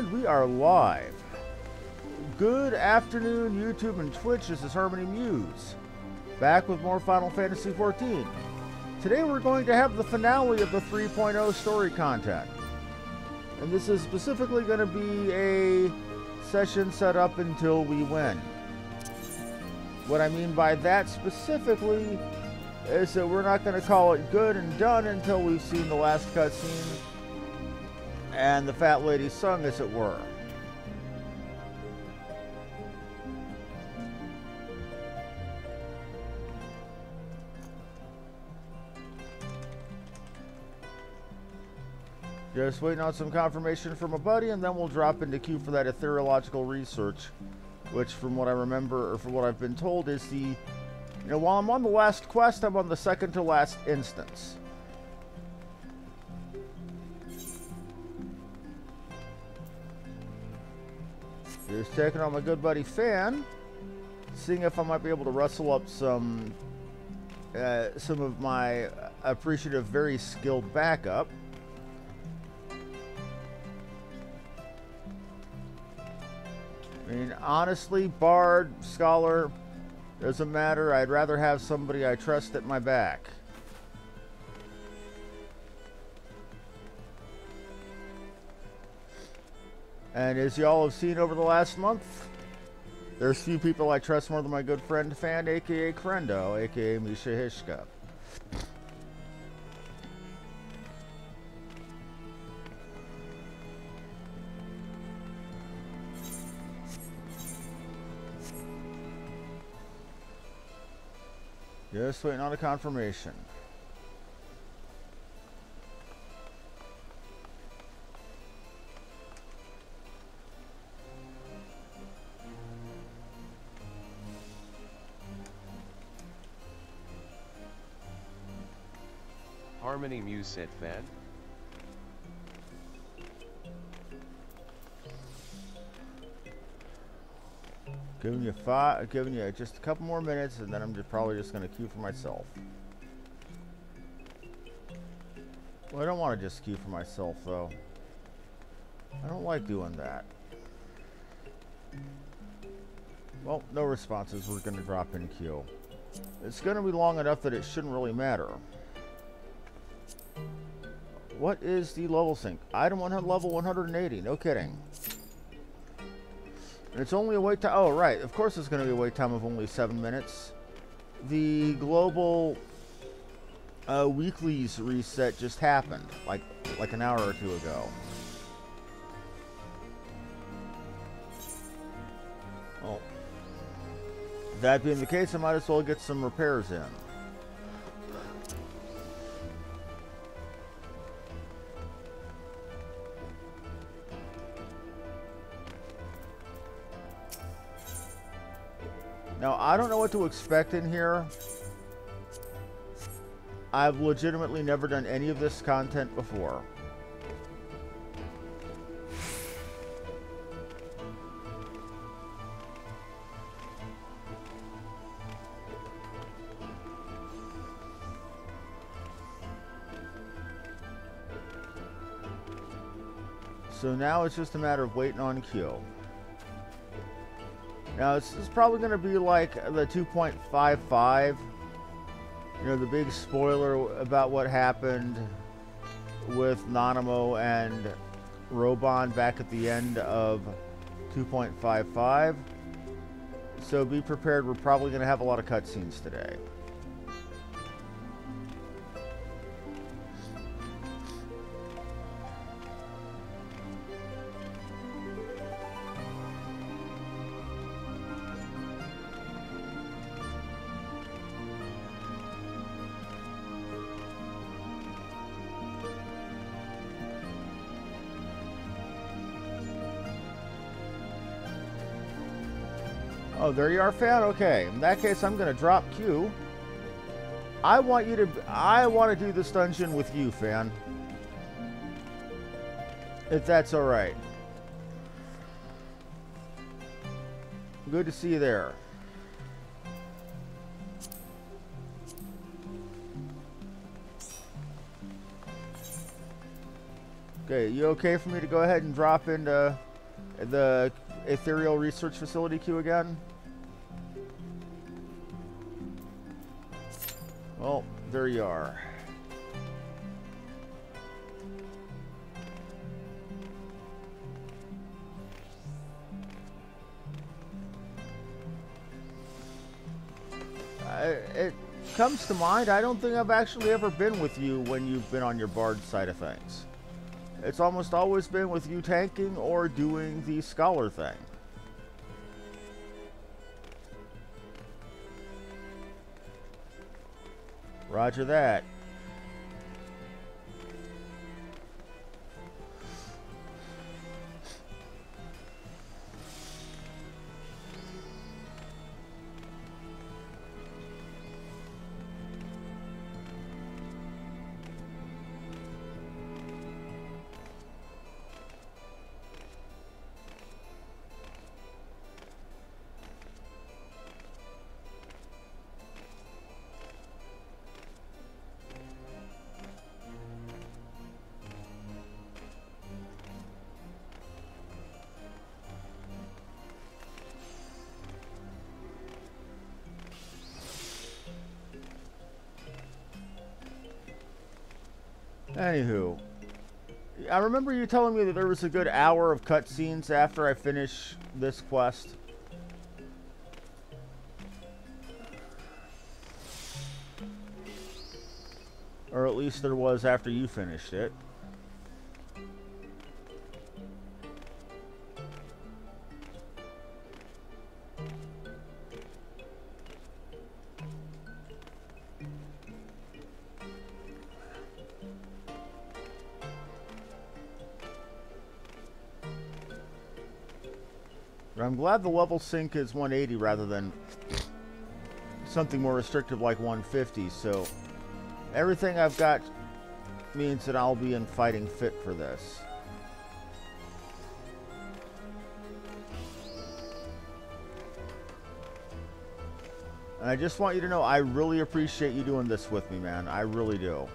And we are live. Good afternoon, YouTube and Twitch. This is Harmony Muse, back with more Final Fantasy XIV. Today we're going to have the finale of the 3.0 story content. And this is specifically going to be a session set up until we win. What I mean by that specifically is that we're not going to call it good and done until we've seen the last cutscene and the fat lady sung, as it were. Just waiting on some confirmation from a buddy, and then we'll drop into queue for that ethereological research, which, from what I remember, or from what I've been told, is the... while I'm on the last quest, I'm on the second to last instance. Just checking on my good buddy Fan, seeing if I might be able to rustle up some of my appreciative, very skilled backup. I mean, honestly, Bard, Scholar, doesn't matter. I'd rather have somebody I trust at my back. And as y'all have seen over the last month, there's few people I trust more than my good friend Fan, aka Krendo, aka Misha Hishka. Just waiting on a confirmation. Harmony Muse said Fan. Giving you just a couple more minutes, and then I'm probably just going to queue for myself. Well, I don't want to just queue for myself, though. I don't like doing that. Well, no responses. We're going to drop in queue. It's going to be long enough that it shouldn't really matter. What is the level sync? Item 100, level 180. No kidding. And it's only a wait time. Oh, right. Of course, it's going to be a wait time of only 7 minutes. The global weeklies reset just happened, like an hour or two ago. Well, that being the case, I might as well get some repairs in. Now, I don't know what to expect in here. I've legitimately never done any of this content before. So now it's just a matter of waiting on queue. Now, this is probably going to be like the 2.55, the big spoiler about what happened with Nanamo and Robon back at the end of 2.55. So be prepared, we're probably going to have a lot of cutscenes today. Oh, there you are, Fan? Okay. In that case, I'm going to drop Q. I want to do this dungeon with you, Fan. If that's alright. Good to see you there. Okay, you okay for me to go ahead and drop into the Ethereal Research Facility queue again? Well, there you are. It comes to mind, I don't think I've actually ever been with you when you've been on your Bard side of things. It's almost always been with you tanking or doing the Scholar thing. Roger that. Anywho, I remember you telling me that there was a good hour of cutscenes after I finish this quest. Or at least there was after you finished it. I'm glad the level sync is 180 rather than something more restrictive like 150, so everything I've got means that I'll be in fighting fit for this. And I just want you to know I really appreciate you doing this with me, man. I really do.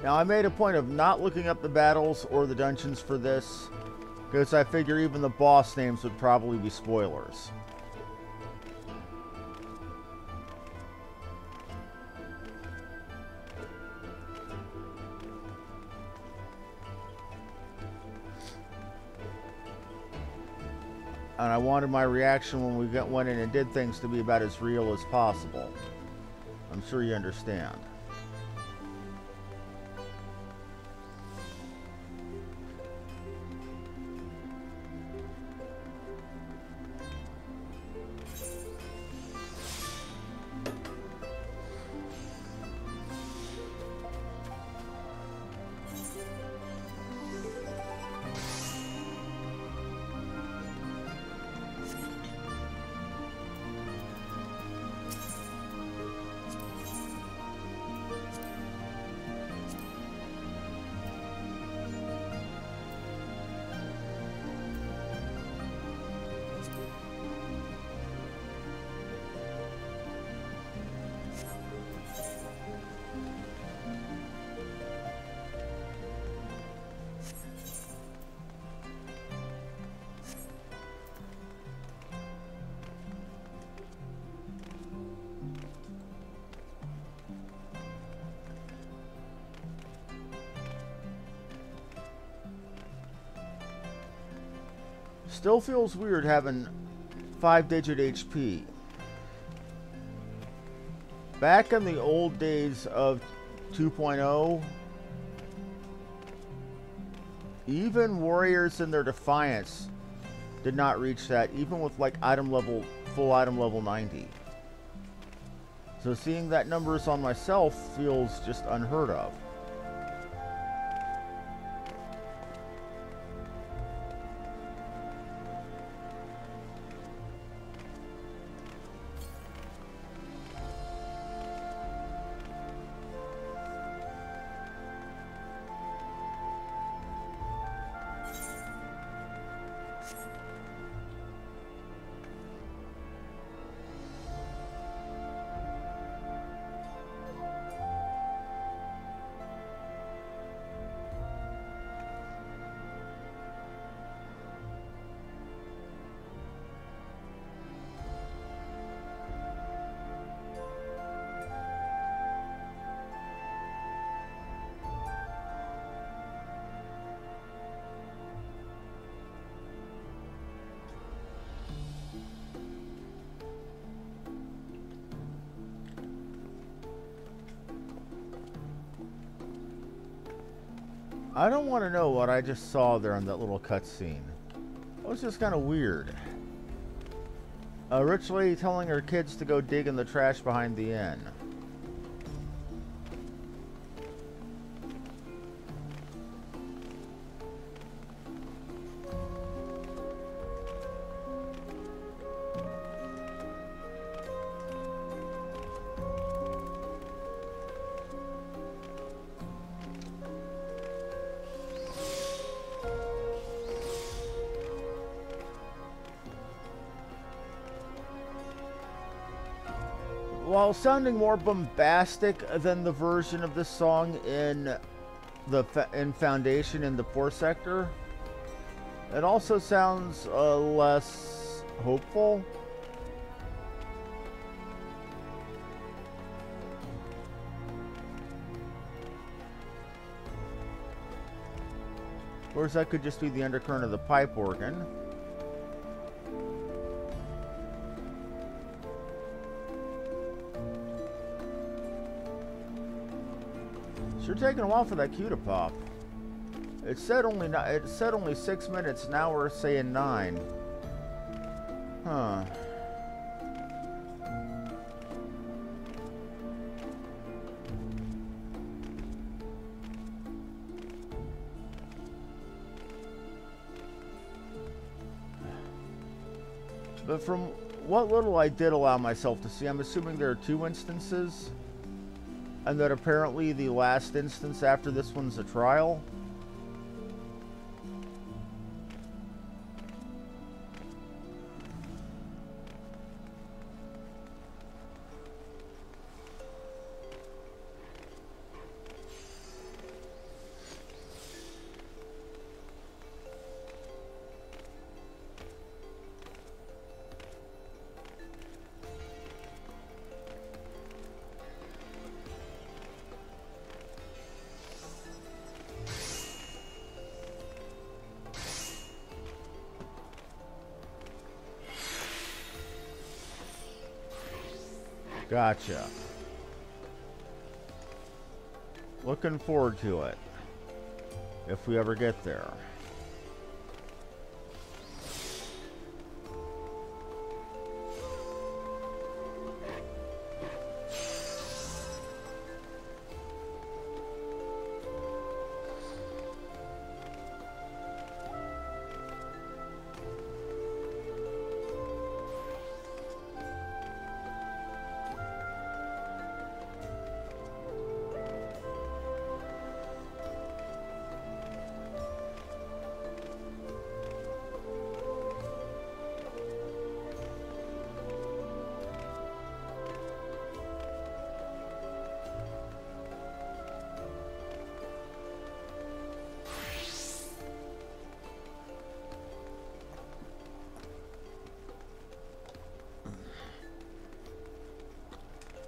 Now, I made a point of not looking up the battles or the dungeons for this, because I figure even the boss names would probably be spoilers. And I wanted my reaction when we went in and did things to be about as real as possible. I'm sure you understand. Still feels weird having 5-digit HP. Back in the old days of 2.0, even warriors in their Defiance did not reach that, even with like full item level 90. So seeing that numbers on myself feels just unheard of. I don't want to know what I just saw there in that little cutscene. It was just kind of weird. A rich lady telling her kids to go dig in the trash behind the inn. While sounding more bombastic than the version of this song in Foundation in the Poor Sector, it also sounds less hopeful. Of course, that could just be the undercurrent of the pipe organ. Sure taking a while for that cue to pop. It said only 6 minutes. Now we're saying 9. Huh. But from what little I did allow myself to see, I'm assuming there are 2 instances. And that apparently the last instance after this one's a trial. Gotcha. Looking forward to it. If we ever get there.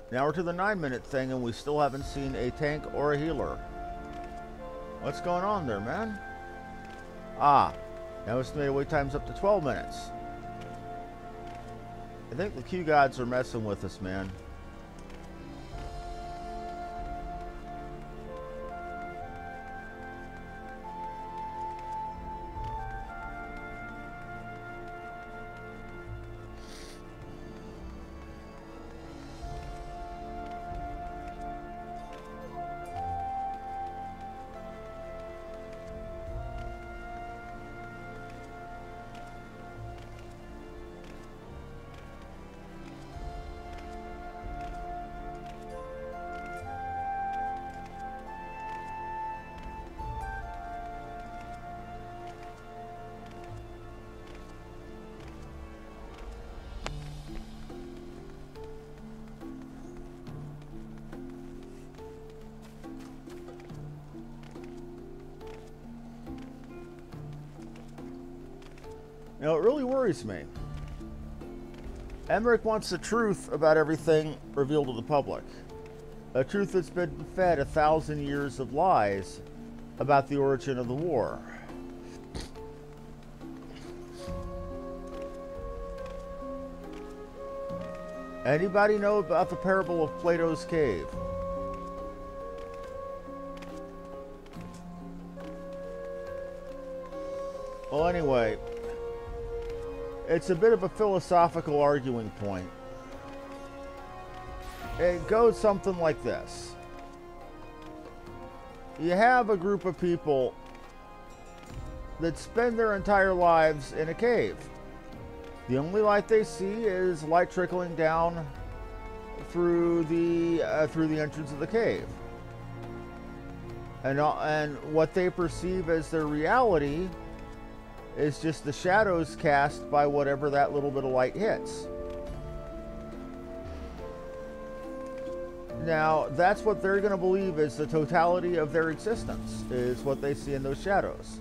Now we're to the 9-minute thing and we still haven't seen a tank or a healer. What's going on there, man? Ah, now estimated wait time's up to 12 minutes. I think the Q gods are messing with us, man. You know, it really worries me. Emmerich wants the truth about everything revealed to the public. A truth that's been fed 1,000 years of lies about the origin of the war. Anybody know about the parable of Plato's cave? Well, anyway, it's a bit of a philosophical arguing point. It goes something like this. You have a group of people that spend their entire lives in a cave. The only light they see is light trickling down through the entrance of the cave, and what they perceive as their reality is just the shadows cast by whatever that little bit of light hits. Now, that's what they're going to believe is the totality of their existence, is what they see in those shadows.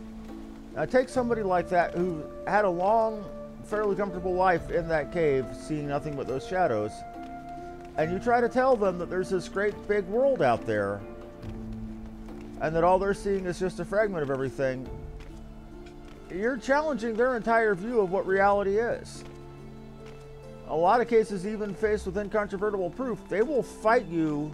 Now, take somebody like that who had a long, fairly comfortable life in that cave, seeing nothing but those shadows, and you try to tell them that there's this great big world out there, and that all they're seeing is just a fragment of everything. You're challenging their entire view of what reality is. A lot of cases, even faced with incontrovertible proof, they will fight you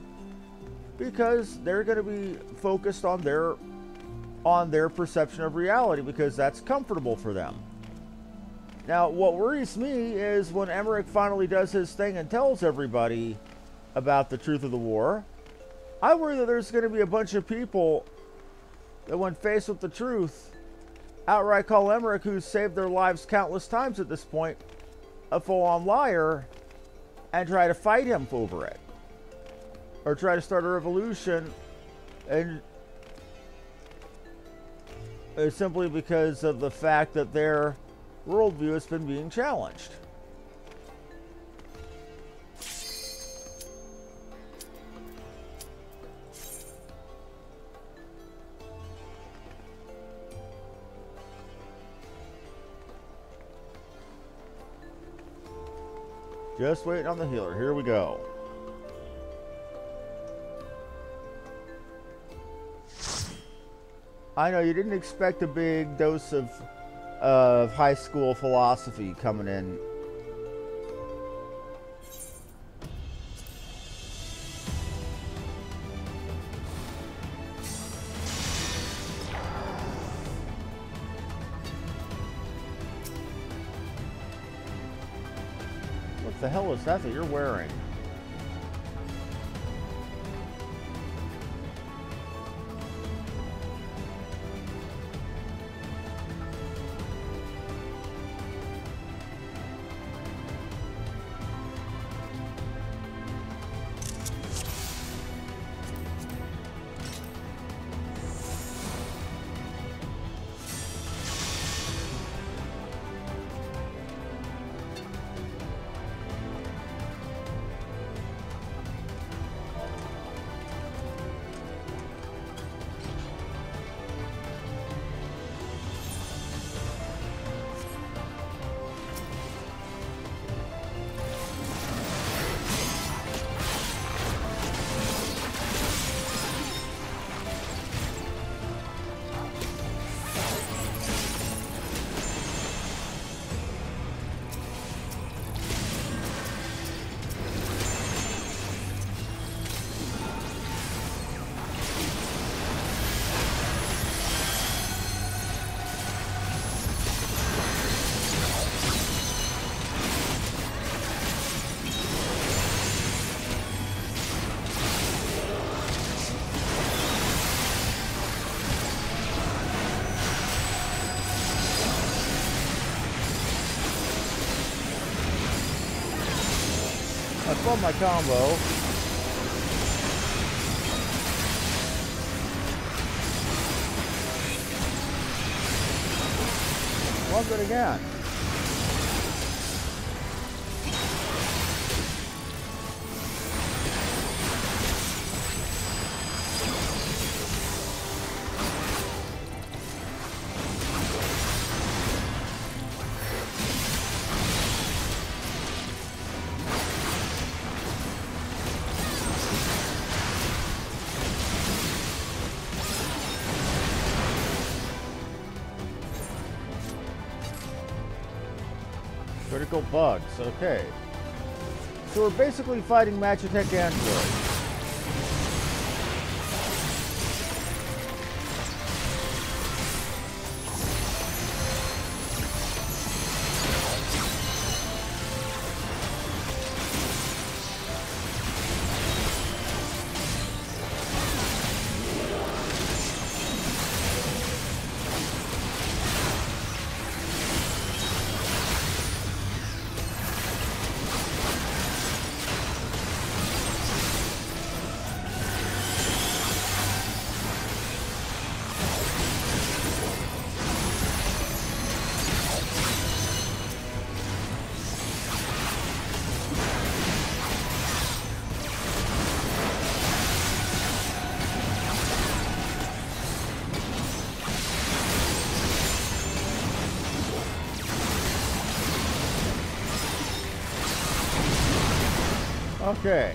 because they're going to be focused on their perception of reality, because that's comfortable for them. Now, what worries me is when Emmerich finally does his thing and tells everybody about the truth of the war, I worry that there's going to be a bunch of people that, when faced with the truth, outright call Emmerich, who's saved their lives countless times at this point, a full-on liar, and try to fight him over it, or try to start a revolution, and simply because of the fact that their worldview has been being challenged. Just waiting on the healer. Here we go. I know you didn't expect a big dose of high school philosophy coming in. What the hell is that you're wearing? I spun my combo. Love it again. Critical bugs, okay. So we're basically fighting Magitech androids. Okay.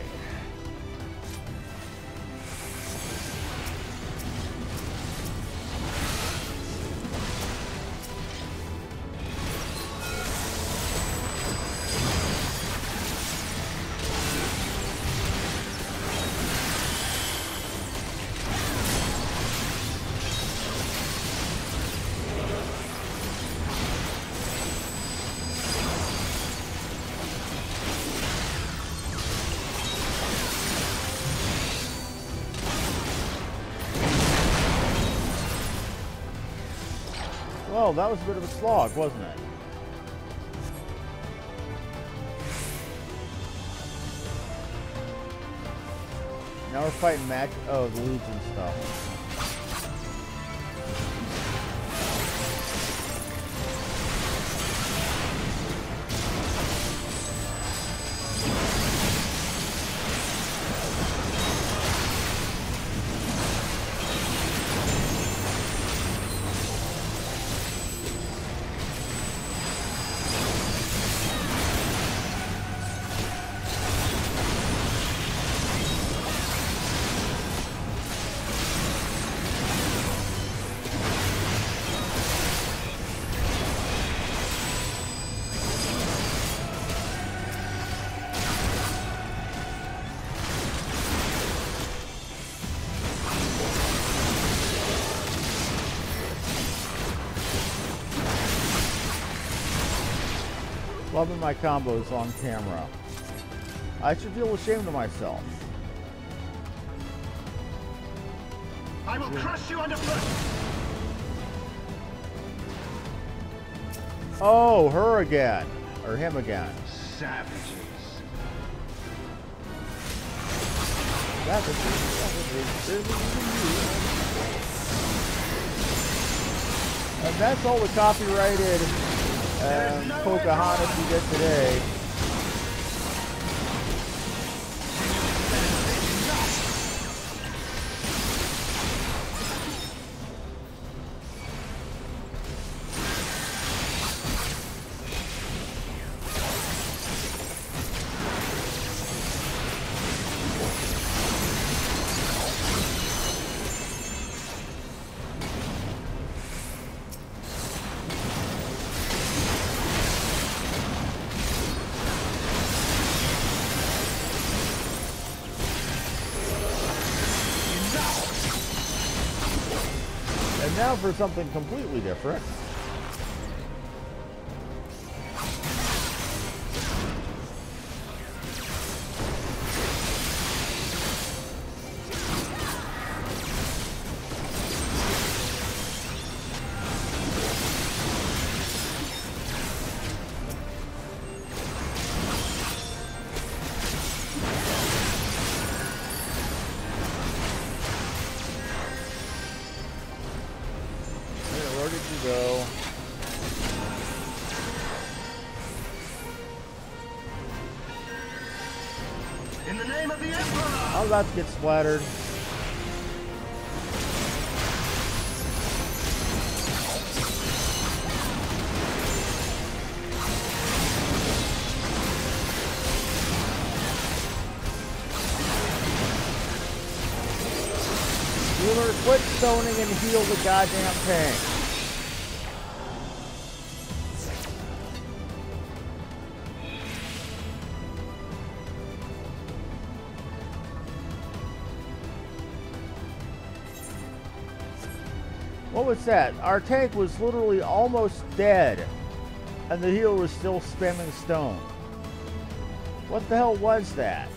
Well, that was a bit of a slog, wasn't it? Now we're fighting the Legion stuff. Loving my combos on camera. I should feel ashamed of myself. I will crush you underfoot! Oh, her again. Or him again. Savages. And that's all the copyrighted Pocahontas you get today. And now for something completely different. Where did you go? In the name of the Emperor! I'm about to get splattered. Healer, quit stoning and heal the goddamn tank. What was that? Our tank was literally almost dead, and the healer was still spamming stone. What the hell was that?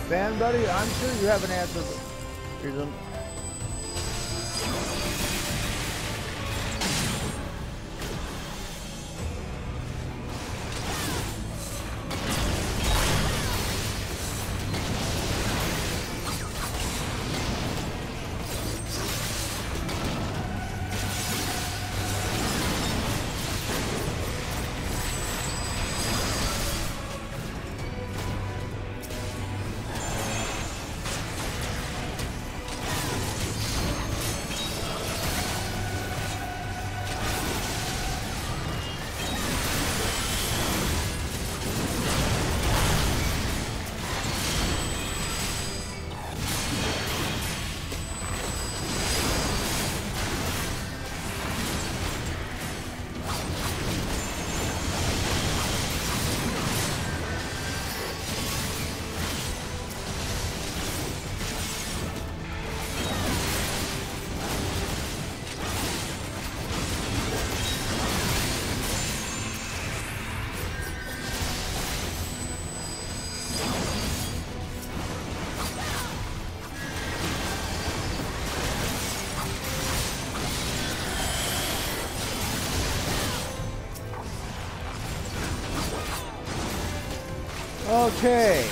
Fan buddy, I'm sure you have an answer. Here's Okay.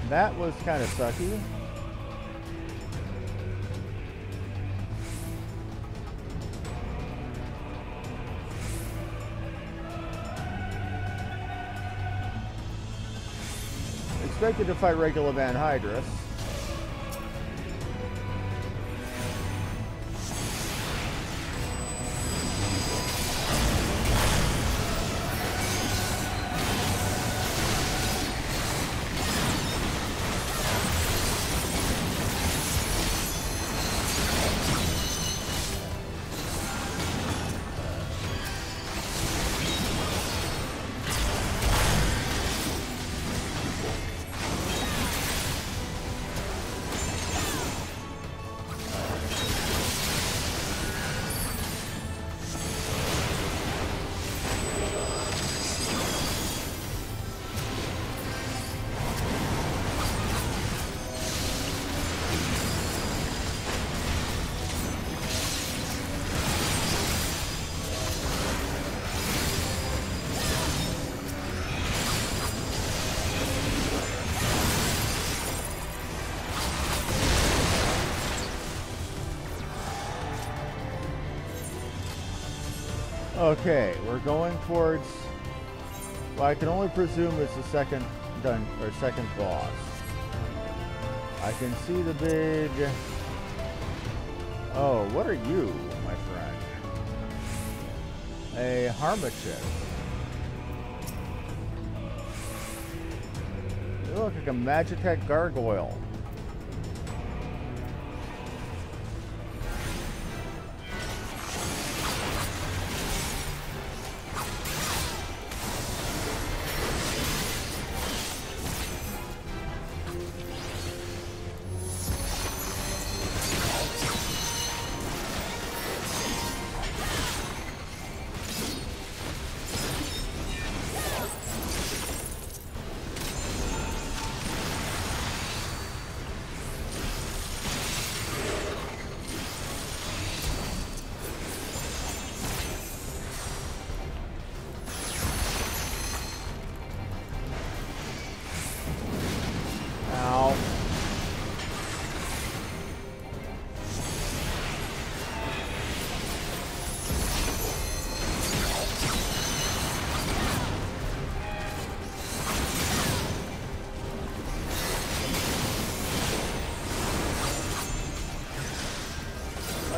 That was kind of sucky. Expected to fight regular Van Hydrus. Okay, we're going towards, well, I can only presume it's the second boss. I can see the big, oh, what are you, my friend? A Harmachis. You look like a Magitech gargoyle.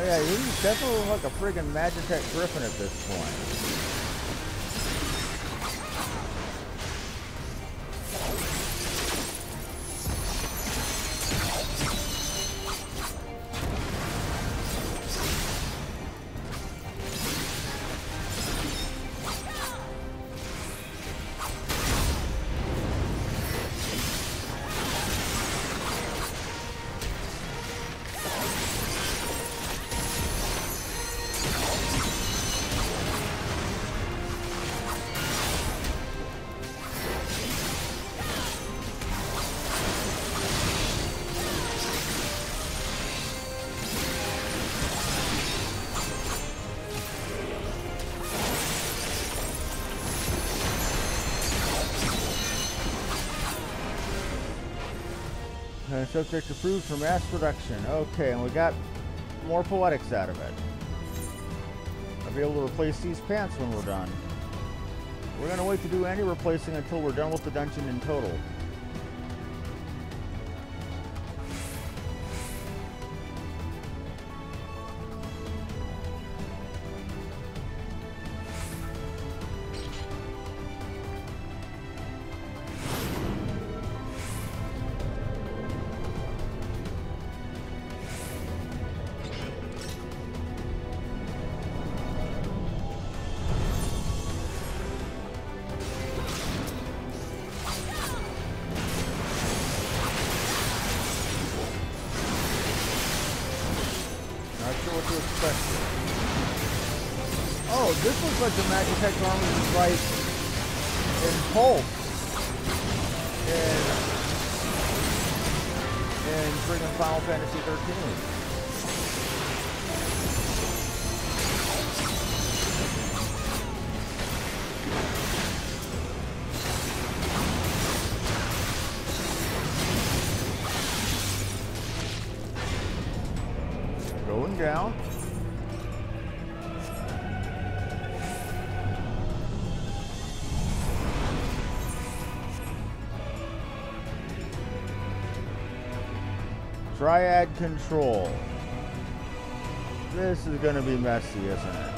Yeah, he's definitely like a friggin' Magitech Griffin at this point. Subject approved for mass production. Okay, and we got more poetics out of it. I'll be able to replace these pants when we're done. We're going to wait to do any replacing until we're done with the dungeon in total. Not sure what to expect. Oh, this looks like the Magitech army is like in Pulse. In friggin' Final Fantasy 13. Going down. Triad control. This is going to be messy, isn't it?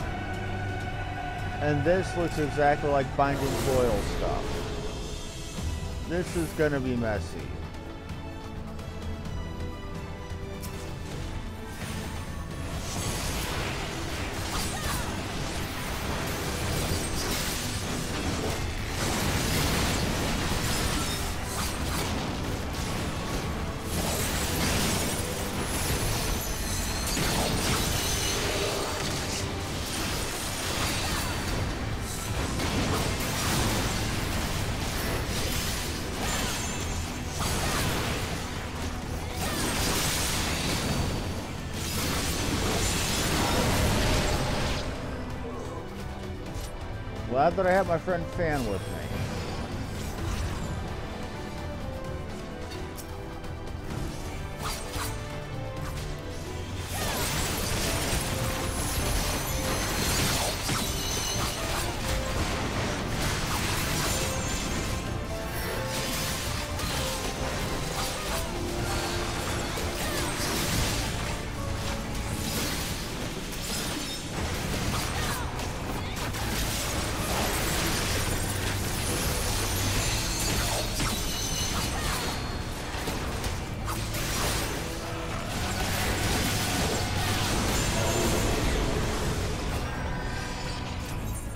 And this looks exactly like Binding Foil stuff. This is going to be messy. Glad that I have my friend Fan with me.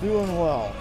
Doing well.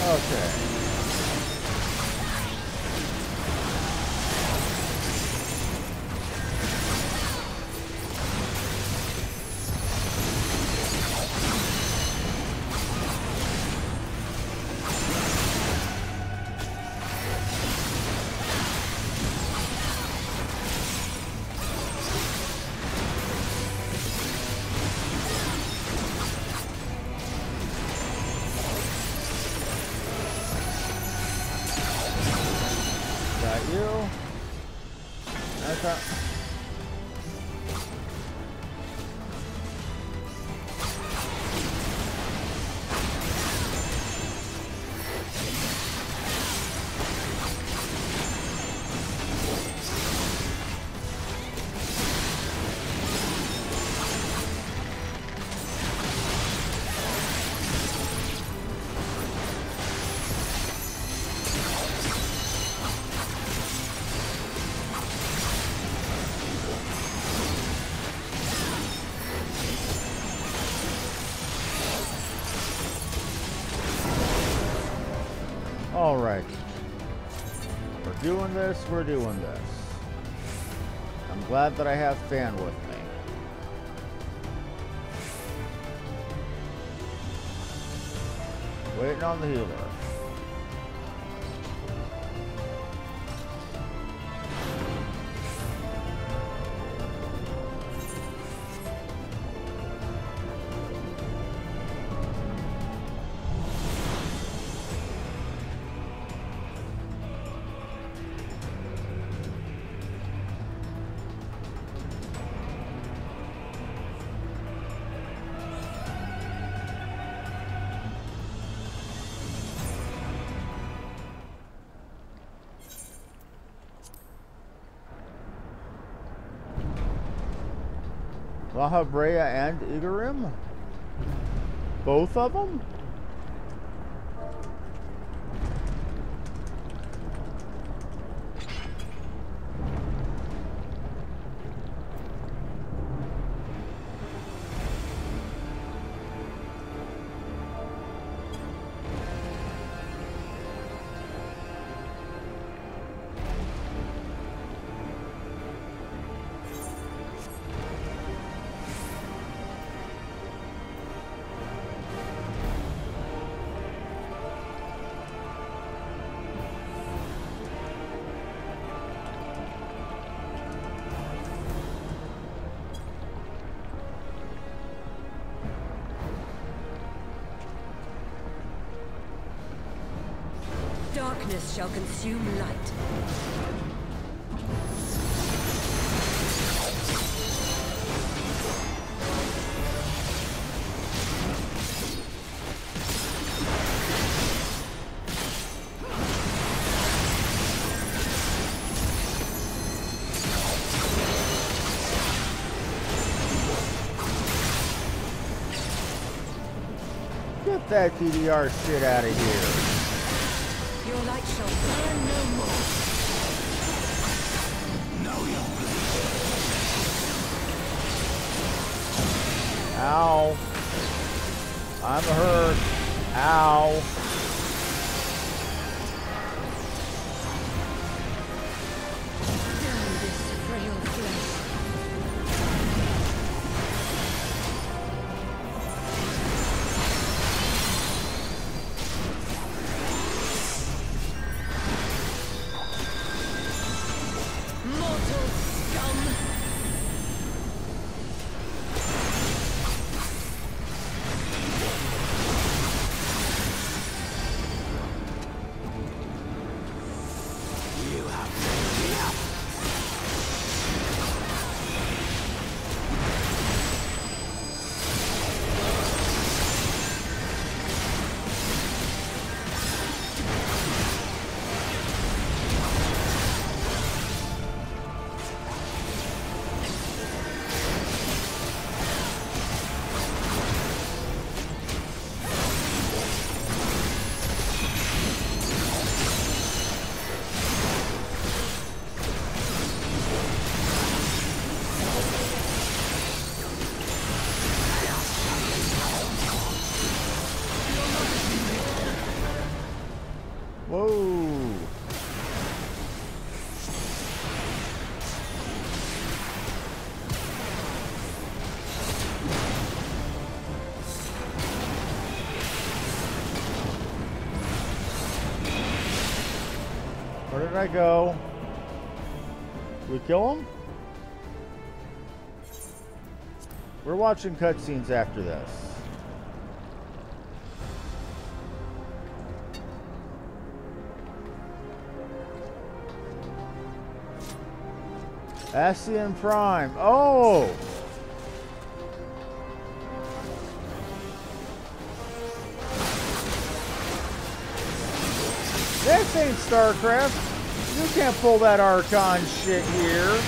Okay. You. That's up. All right. We're doing this. We're doing this. I'm glad that I have Fan with me. Waiting on the healer. Lahabrea and Igarim? Both of them? Darkness shall consume light. Get that TDR shit out of here. Your light shall burn no more. Know your place. Ow. I'm hurt. Ow. Damn this frail flesh. Mortal scum! You have picked me up. Whoa. Where did I go? Did we kill him? We're watching cutscenes after this. Ascian Prime. Oh! This ain't StarCraft. You can't pull that Archon shit here.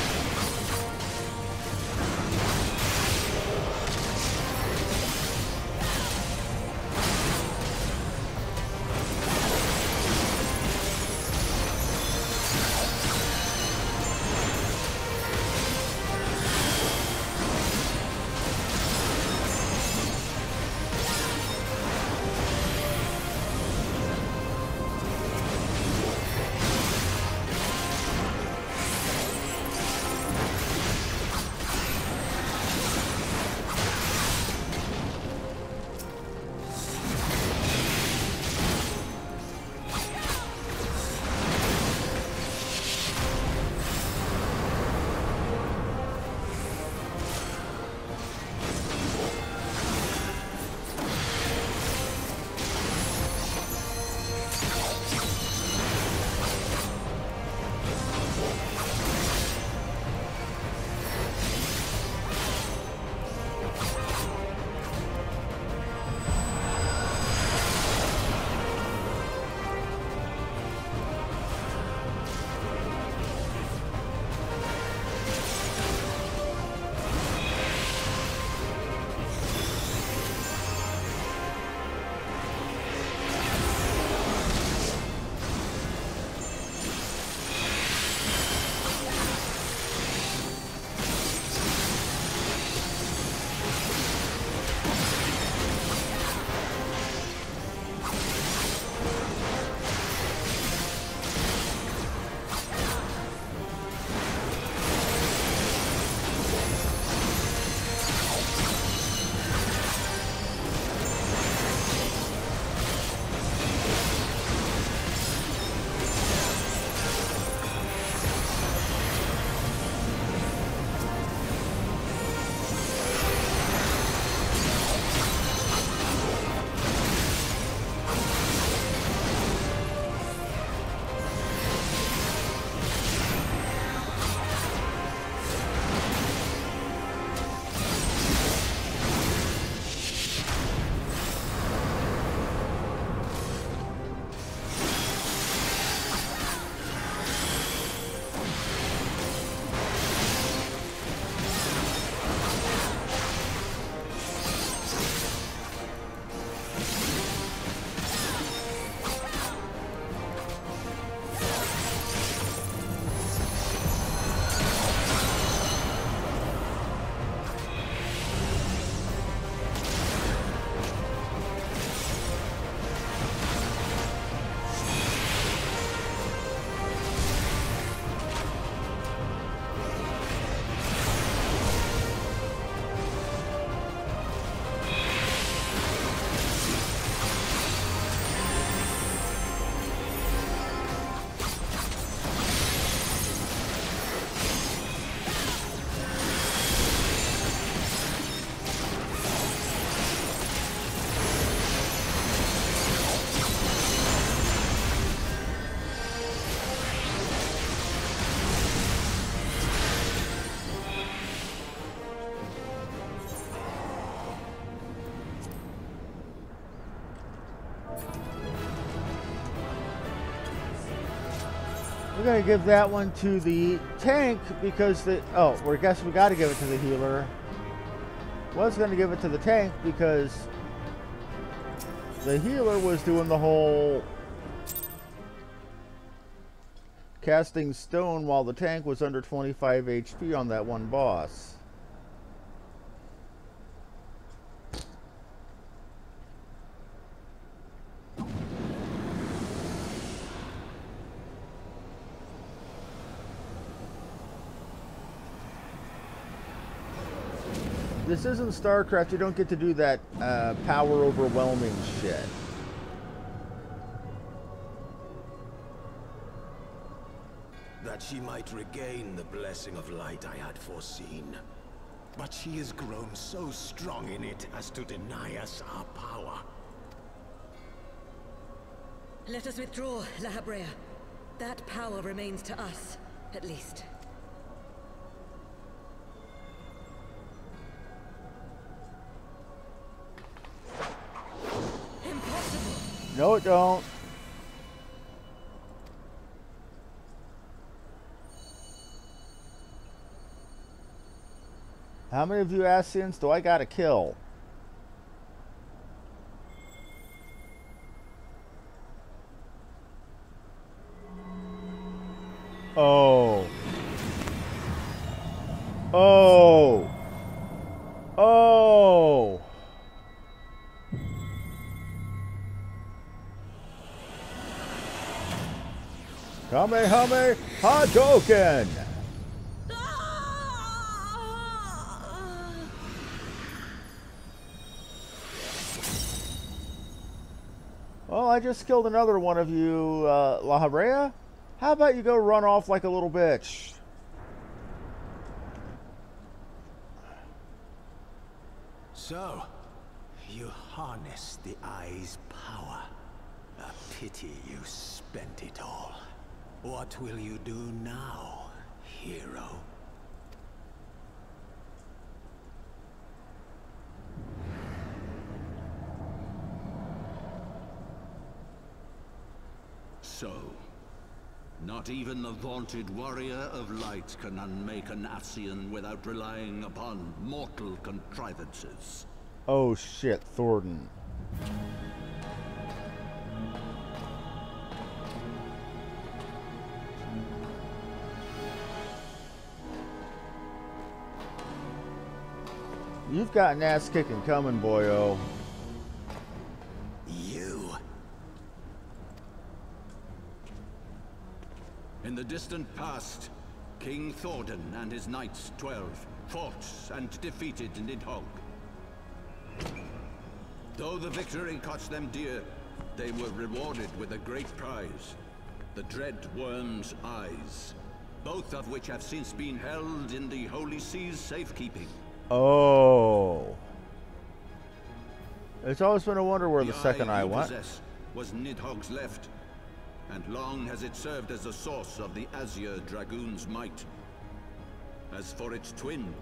going to give that one to the tank because the... Oh, well, I guess we got to give it to the healer. Was going to give it to the tank because the healer was doing the whole casting stone while the tank was under 25 HP on that one boss. This isn't StarCraft. You don't get to do that power overwhelming shit. That she might regain the blessing of light I had foreseen. But she has grown so strong in it as to deny us our power. Let us withdraw, La Habrea. That power remains to us, at least. No, it don't. How many of you Ascians do I gotta kill? Oh. Oh. Oh. Kamehame Hadouken! Well, I just killed another one of you, La Habrea. How about you go run off like a little bitch? So, you harnessed the eye's power. A pity you spent it all. What will you do now, hero? So, not even the vaunted warrior of light can unmake an Ascian without relying upon mortal contrivances. Oh shit, Thornton. You've got an ass kicking coming, boyo. You? In the distant past, King Thornton and his knights 12 fought and defeated Nidhogg. Though the victory cost them dear, they were rewarded with a great prize, the dread worm's eyes, both of which have since been held in the Holy Sea's safekeeping. Oh. It's always been a wonder where the second eye went. Was Nidhogg's left, and long has it served as the source of the Azure Dragoon's might. As for its twin,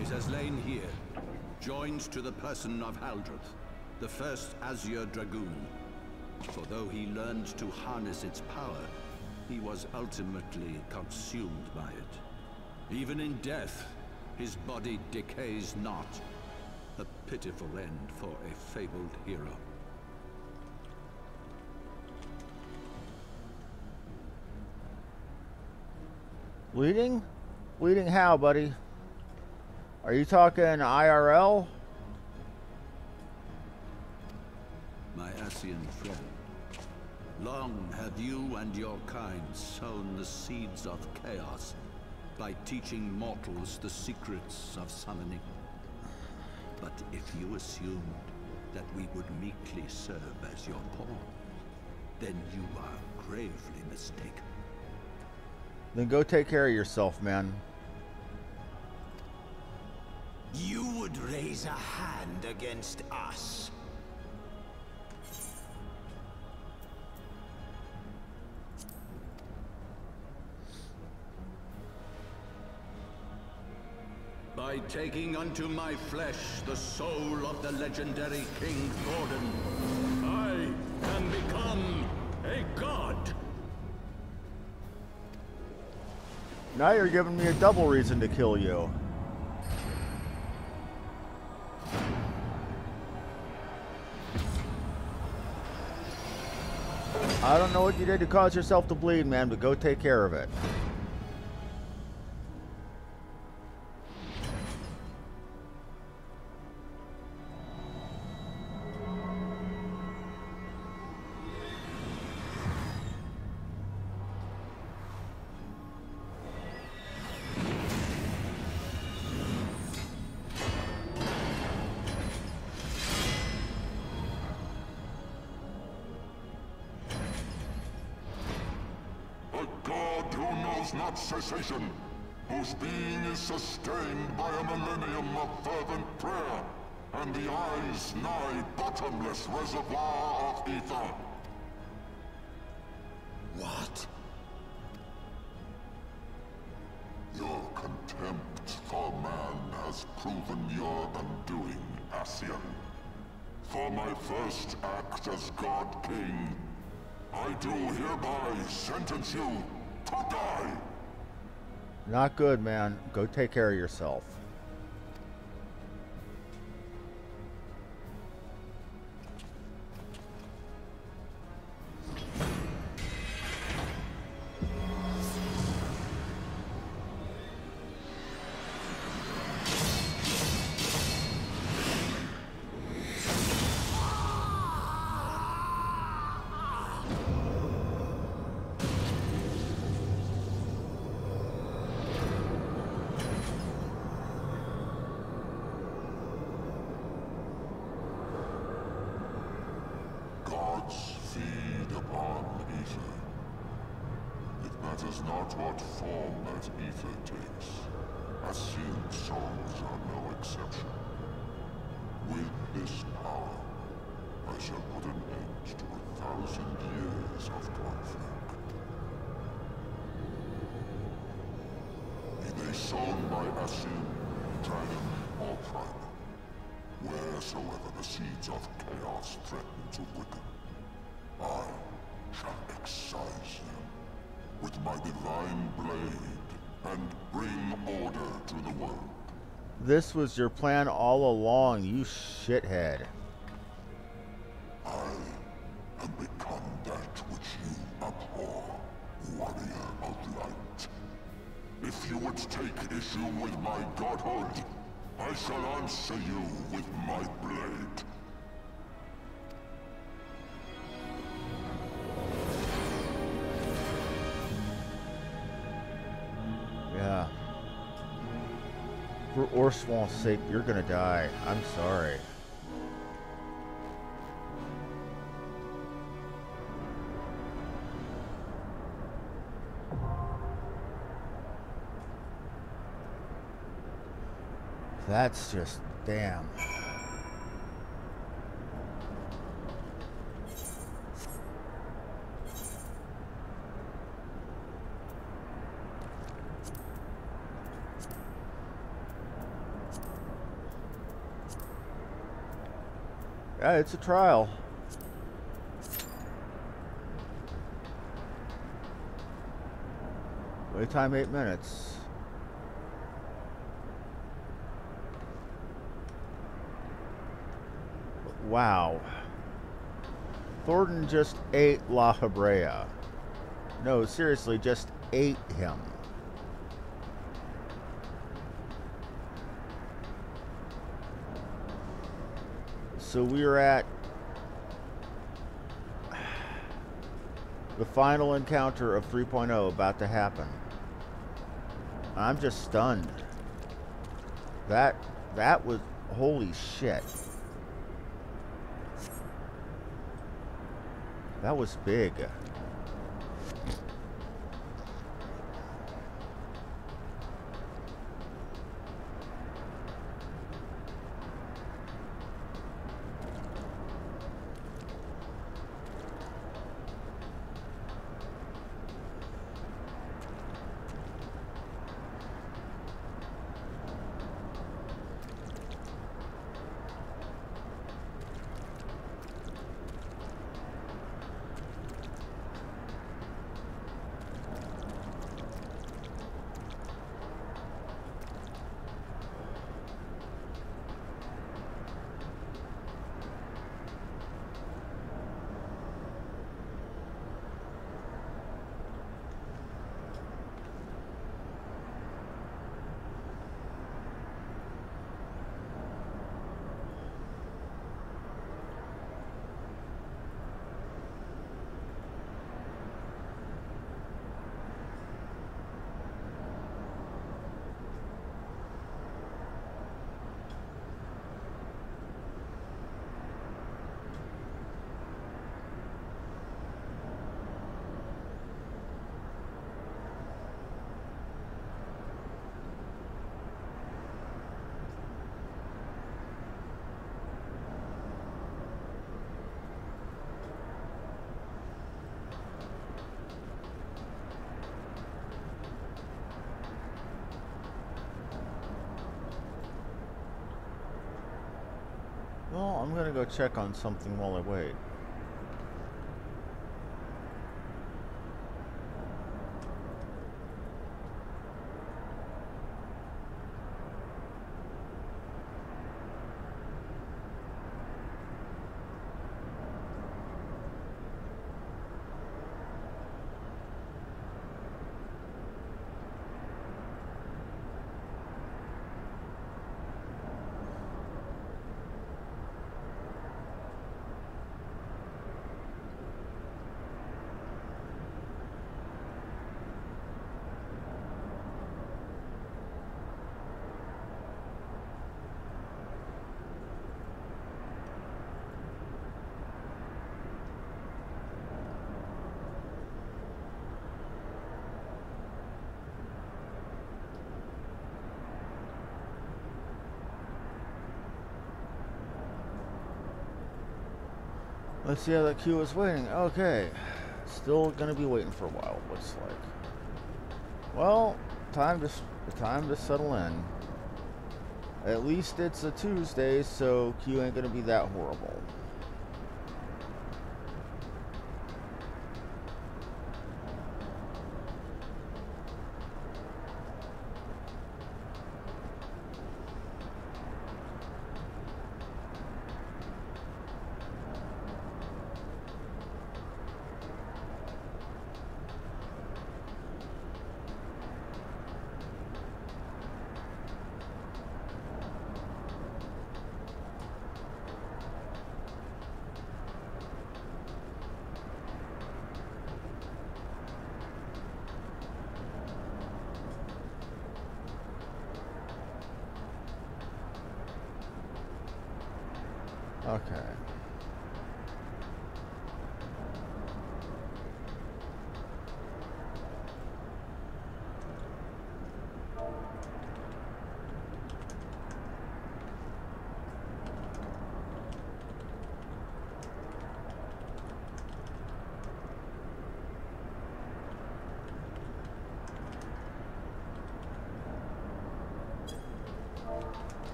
it has lain here, joined to the person of Haldreth, the first Azure Dragoon. For though he learned to harness its power, he was ultimately consumed by it. Even in death, his body decays not. A pitiful end for a fabled hero. Bleeding? Bleeding how, buddy? Are you talking IRL? My Ascian friend, long have you and your kind sown the seeds of chaos by teaching mortals the secrets of summoning. But if you assumed that we would meekly serve as your pawn, then you are gravely mistaken. Then go take care of yourself, man. You would raise a hand against us? By taking unto my flesh the soul of the legendary King Gordon, I can become a god! Now you're giving me a double reason to kill you. I don't know what you did to cause yourself to bleed, man, but go take care of it. Not cessation, whose being is sustained by a millennium of fervent prayer, and the eye's nigh bottomless reservoir of ether. What? Your contempt for man has proven your undoing, Ascian. For my first act as God King, I do hereby sentence you to die. Not good, man. Go take care of yourself. Not what form that ether takes. Ascian souls are no exception. With this power, I shall put an end to 1,000 years of conflict. Be they sown by Ascian, dragon, or primal, wheresoever the seeds of chaos threaten to quicken, I shall excise them with my divine blade, and bring order to the world. This was your plan all along, you shithead. I have become that which you abhor, warrior of light. If you would take issue with my godhood, I shall answer you with my blade. Yeah. For Orswall's sake, you're gonna die. I'm sorry. That's just damn. Yeah, it's a trial. Wait time 8 minutes. Wow. Thornton just ate La Habrea. No, seriously, just ate him. So we are at the final encounter of 3.0 about to happen. I'm just stunned. That was holy shit. That was big. I'm gonna go check on something while I wait. Let's see how that queue is waiting. Okay. Still gonna be waiting for a while, looks like. Well, time to settle in. At least it's a Tuesday, so queue ain't gonna be that horrible. Okay.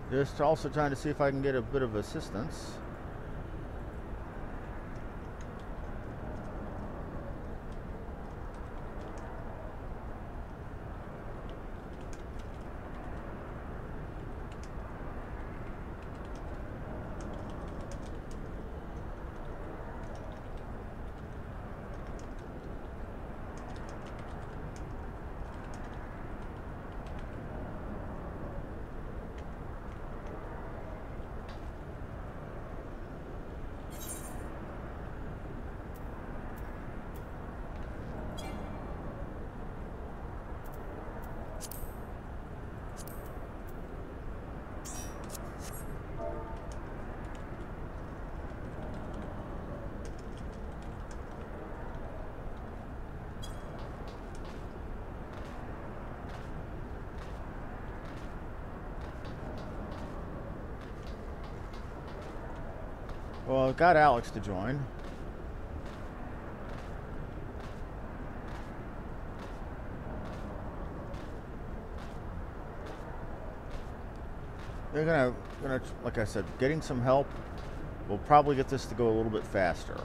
Just also trying to see if I can get a bit of assistance. Well, I've got Alex to join. They're gonna, like I said, getting some help will probably get this to go a little bit faster.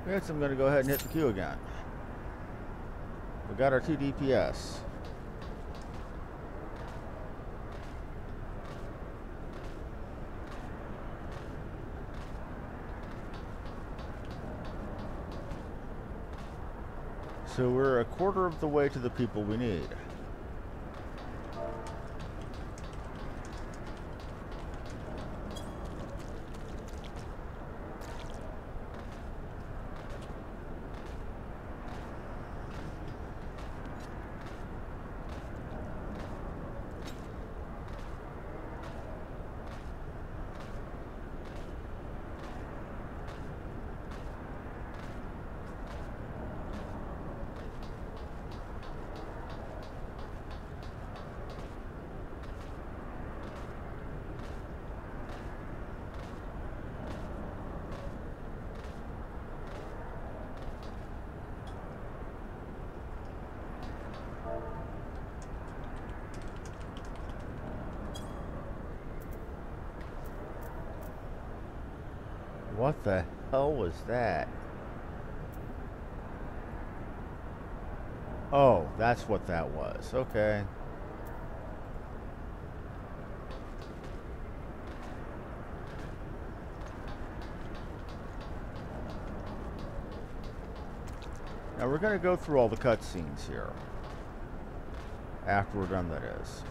Yes, I'm going to go ahead and hit the queue again. We got our 2 DPS. So we're a quarter of the way to the people we need. What the hell was that? Oh, that's what that was. Okay. Now we're going to go through all the cutscenes here. After we're done, that is.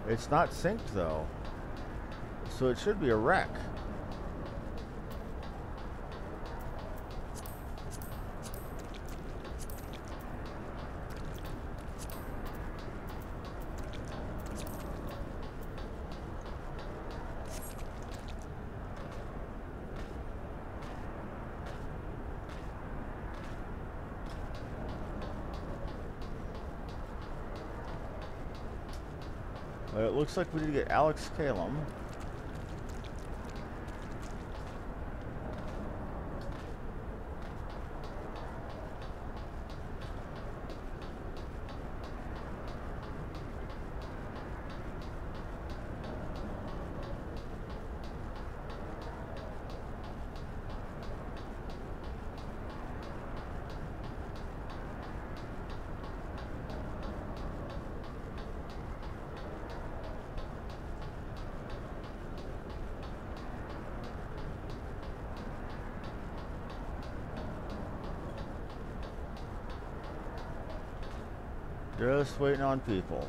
It's not synced though, so it should be a wreck. It looks like we need to get Alex Calum. Just waiting on people.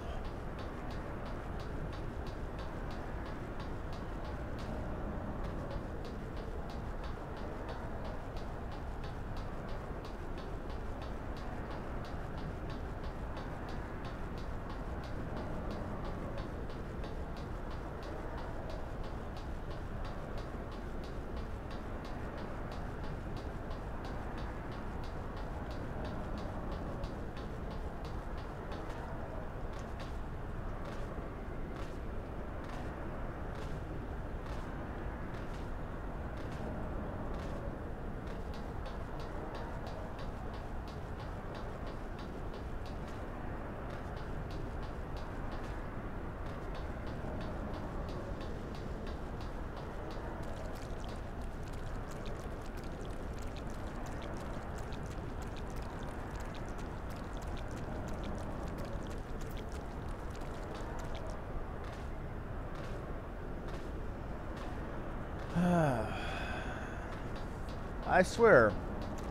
I swear,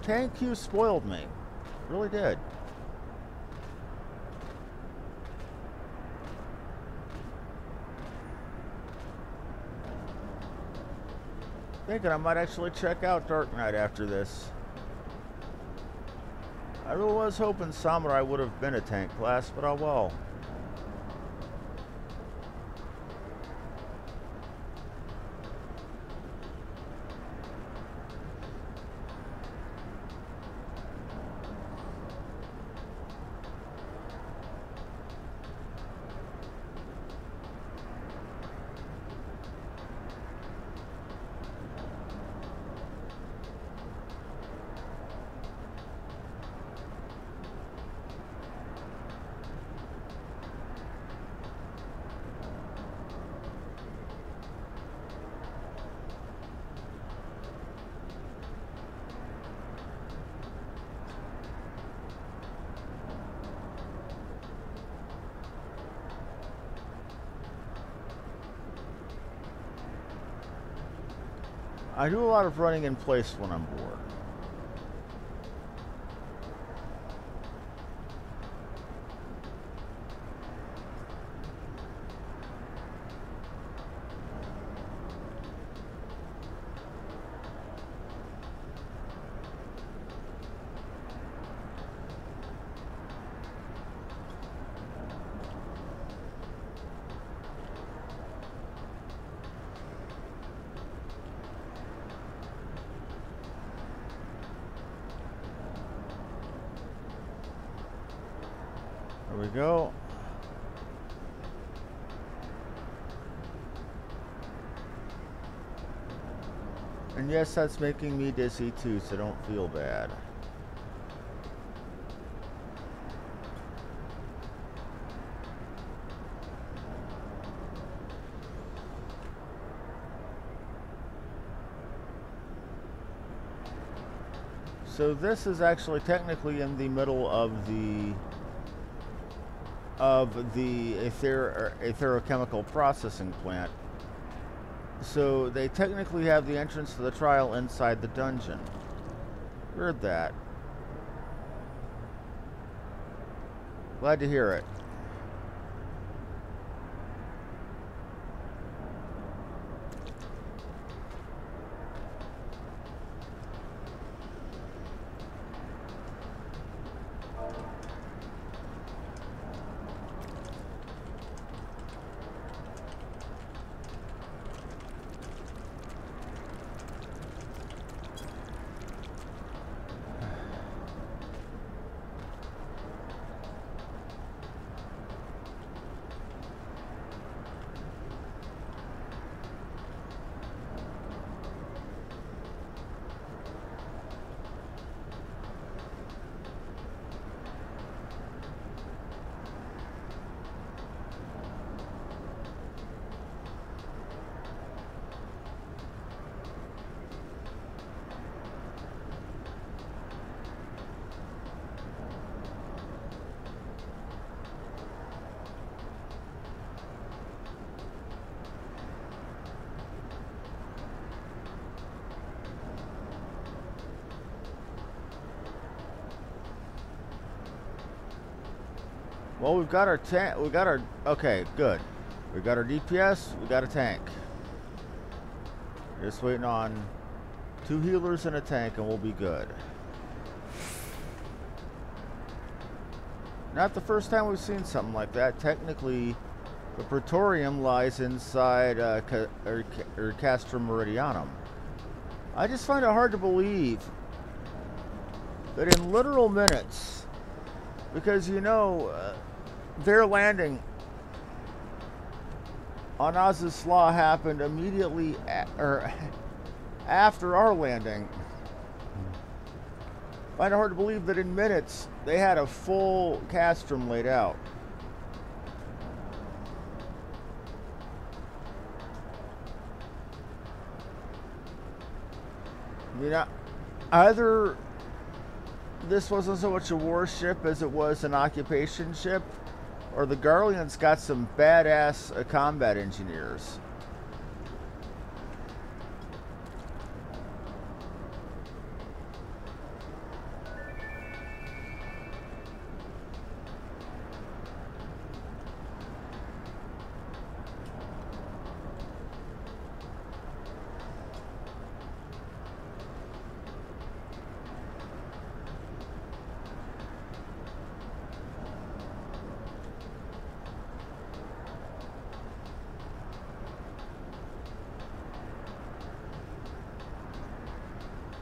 tank queue spoiled me. Really did. Thinking I might actually check out Dark Knight after this. I really was hoping Samurai would have been a tank class, but oh well. I do a lot of running in place when I'm bored. There we go. And yes, that's making me dizzy too, so don't feel bad. So this is actually technically in the middle of the etherochemical processing plant. So they technically have the entrance to the trial inside the dungeon. Heard that. Glad to hear it. Well, we've got our tank. We got our. Okay, good. We got our DPS. We got a tank. Just waiting on 2 healers and a tank, and we'll be good. Not the first time we've seen something like that. Technically, the Praetorium lies inside Castrum Meridianum. I just find it hard to believe that in literal minutes, because you know, their landing on Az's Law happened immediately after our landing. I find it hard to believe that in minutes they had a full castrum laid out. I mean, either this wasn't so much a warship as it was an occupation ship, or the Garleans got some badass combat engineers.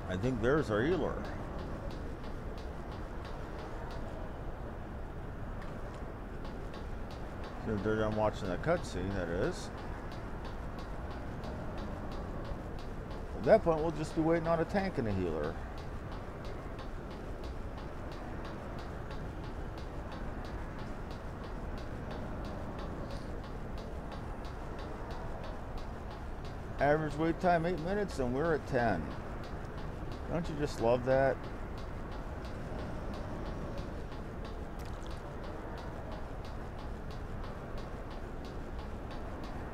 I think there's our healer. So they're done watching the cutscene, that is. At that point, we'll just be waiting on a tank and a healer. Average wait time 8 minutes, and we're at 10. Don't you just love that?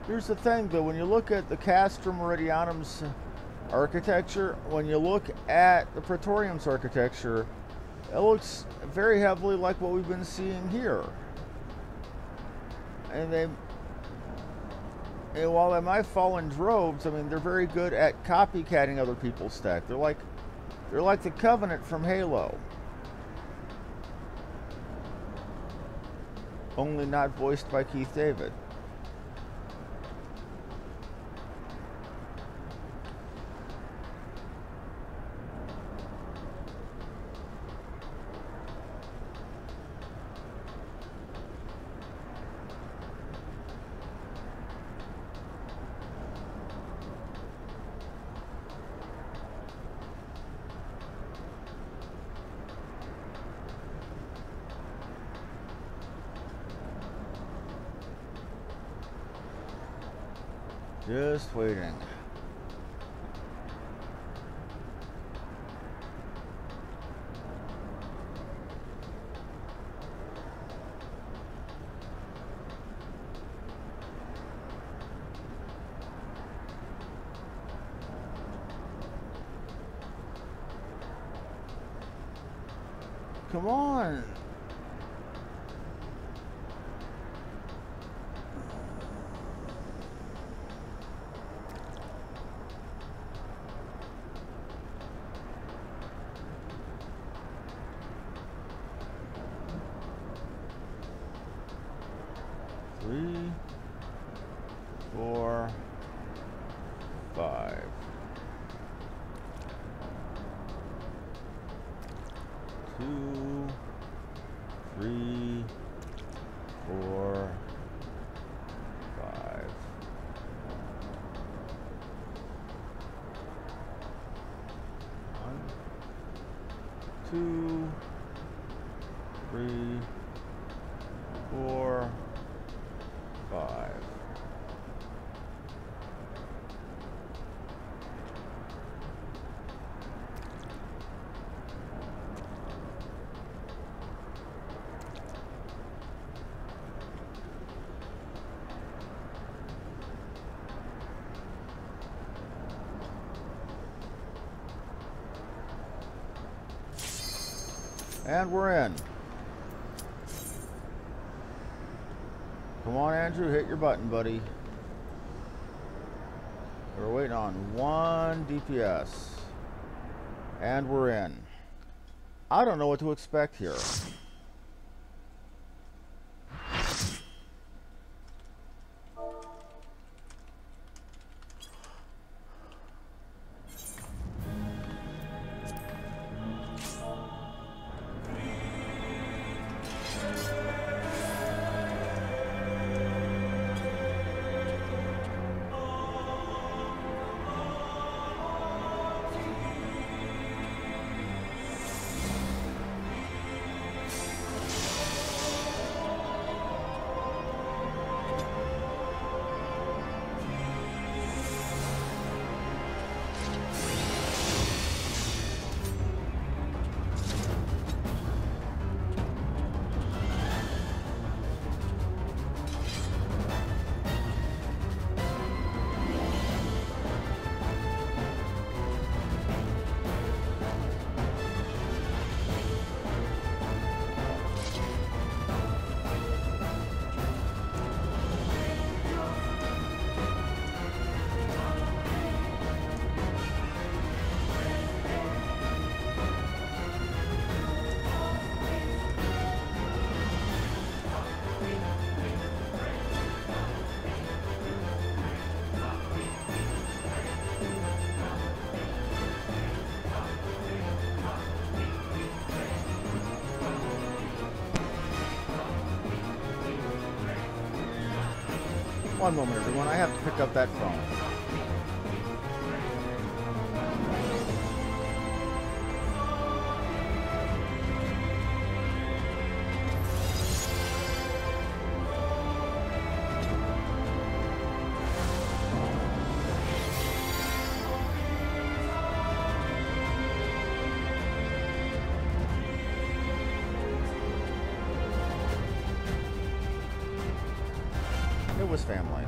Here's the thing, though. When you look at the Castrum Meridianum's architecture, when you look at the Praetorium's architecture, it looks very heavily like what we've been seeing here. And while they might fall in droves, I mean, they're very good at copycatting other people's tech. They're like the Covenant from Halo, only not voiced by Keith David. Just waiting. Come on. Three, 4, 5. 2, 3, 4, 5. 1, 2, 3, 4, 5. And we're in. Come on, Andrew, hit your button, buddy. We're waiting on 1 DPS. And we're in. I don't know what to expect here. One moment, everyone. I have to pick up that phone. It was family.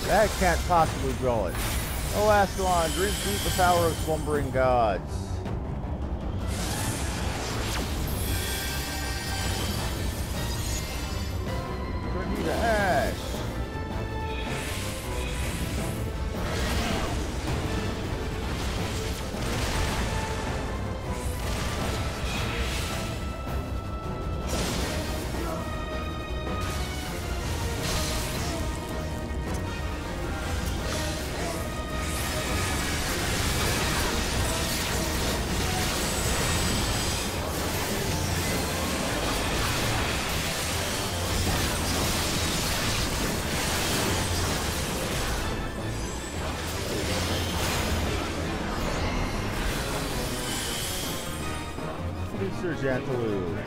That can't possibly draw it. Oh, Ascalon, drink deep the power of slumbering gods. Turn you to ash. Sir Jantalu.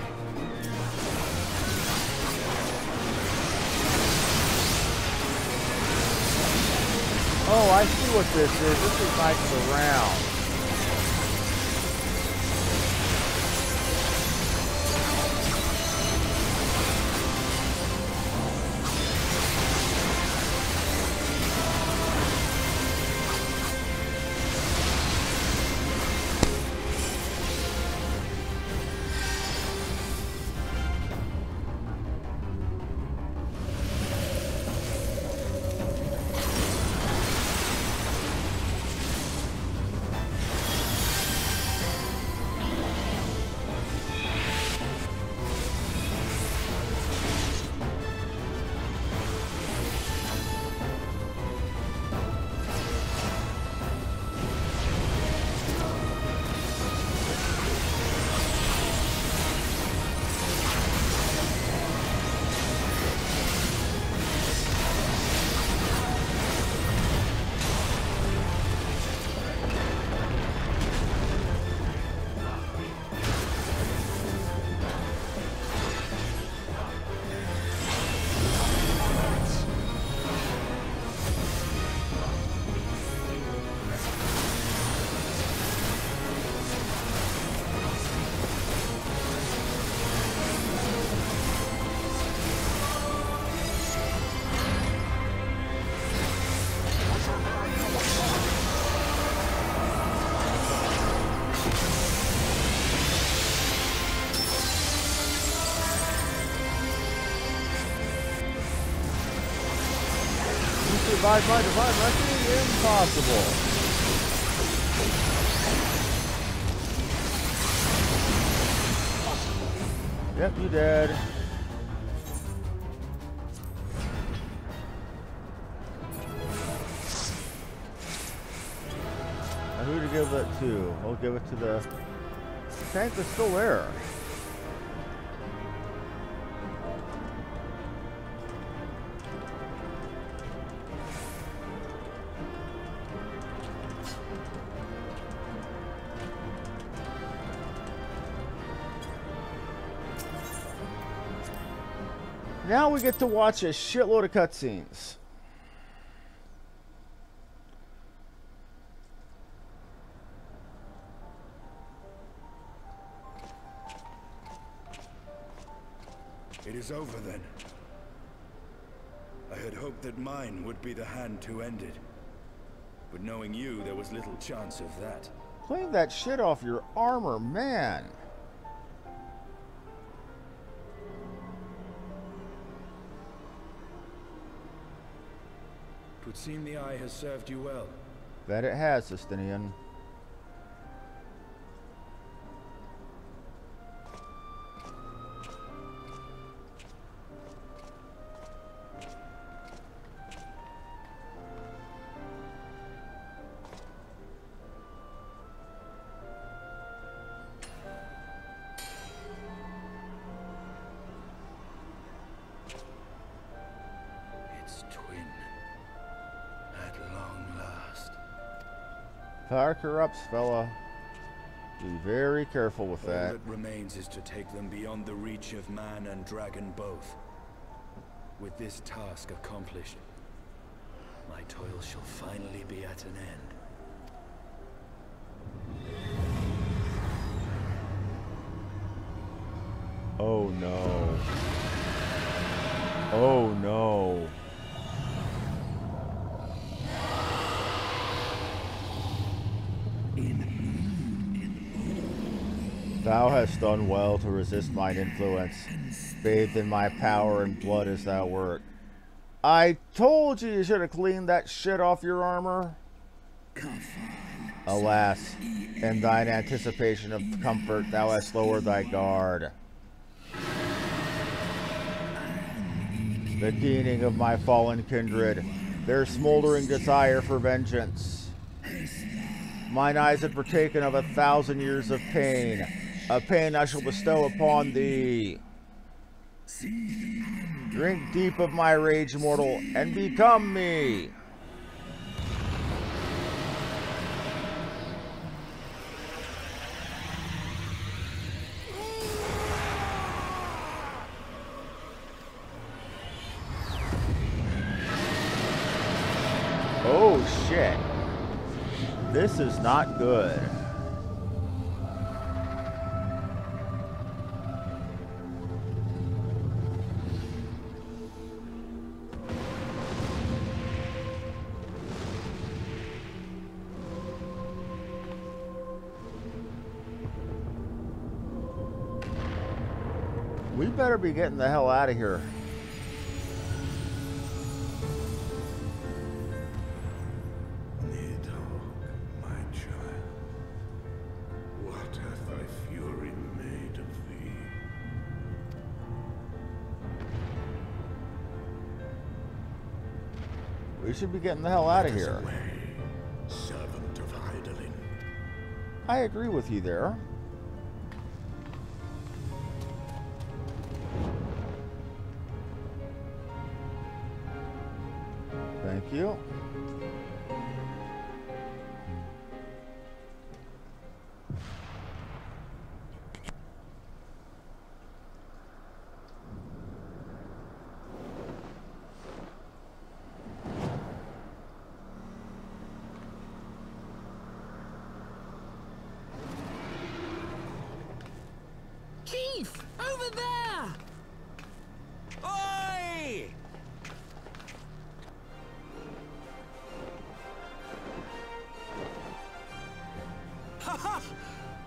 Oh, I see what this is. This is like the round. Survive my divine reckoning? Impossible. Yep, you dead. Now who to give that to? We'll give it to the tank that's still there. Now we get to watch a shitload of cutscenes. It is over then. I had hoped that mine would be the hand to end it. But knowing you, there was little chance of that. Clean that shit off your armor, man. Would seem the eye has served you well. That it has, Justinian. Power corrupts, fella. Be very careful with that. All that remains is to take them beyond the reach of man and dragon both. With this task accomplished, my toil shall finally be at an end. Oh no. Oh no. Thou hast done well to resist mine influence. Bathed in my power and blood as thou wert. I told you should have cleaned that shit off your armor. Alas, in thine anticipation of comfort, thou hast lowered thy guard. The keening of my fallen kindred, their smoldering desire for vengeance. Mine eyes have partaken of 1,000 years of pain, a pain I shall bestow upon thee. Drink deep of my rage, mortal, and become me. Oh shit. This is not good. We better be getting the hell out of here. We should be getting the hell out of here. Servant of Hydaelyn. I agree with you there. Thank you. Keith! Over there! Oi! Haha!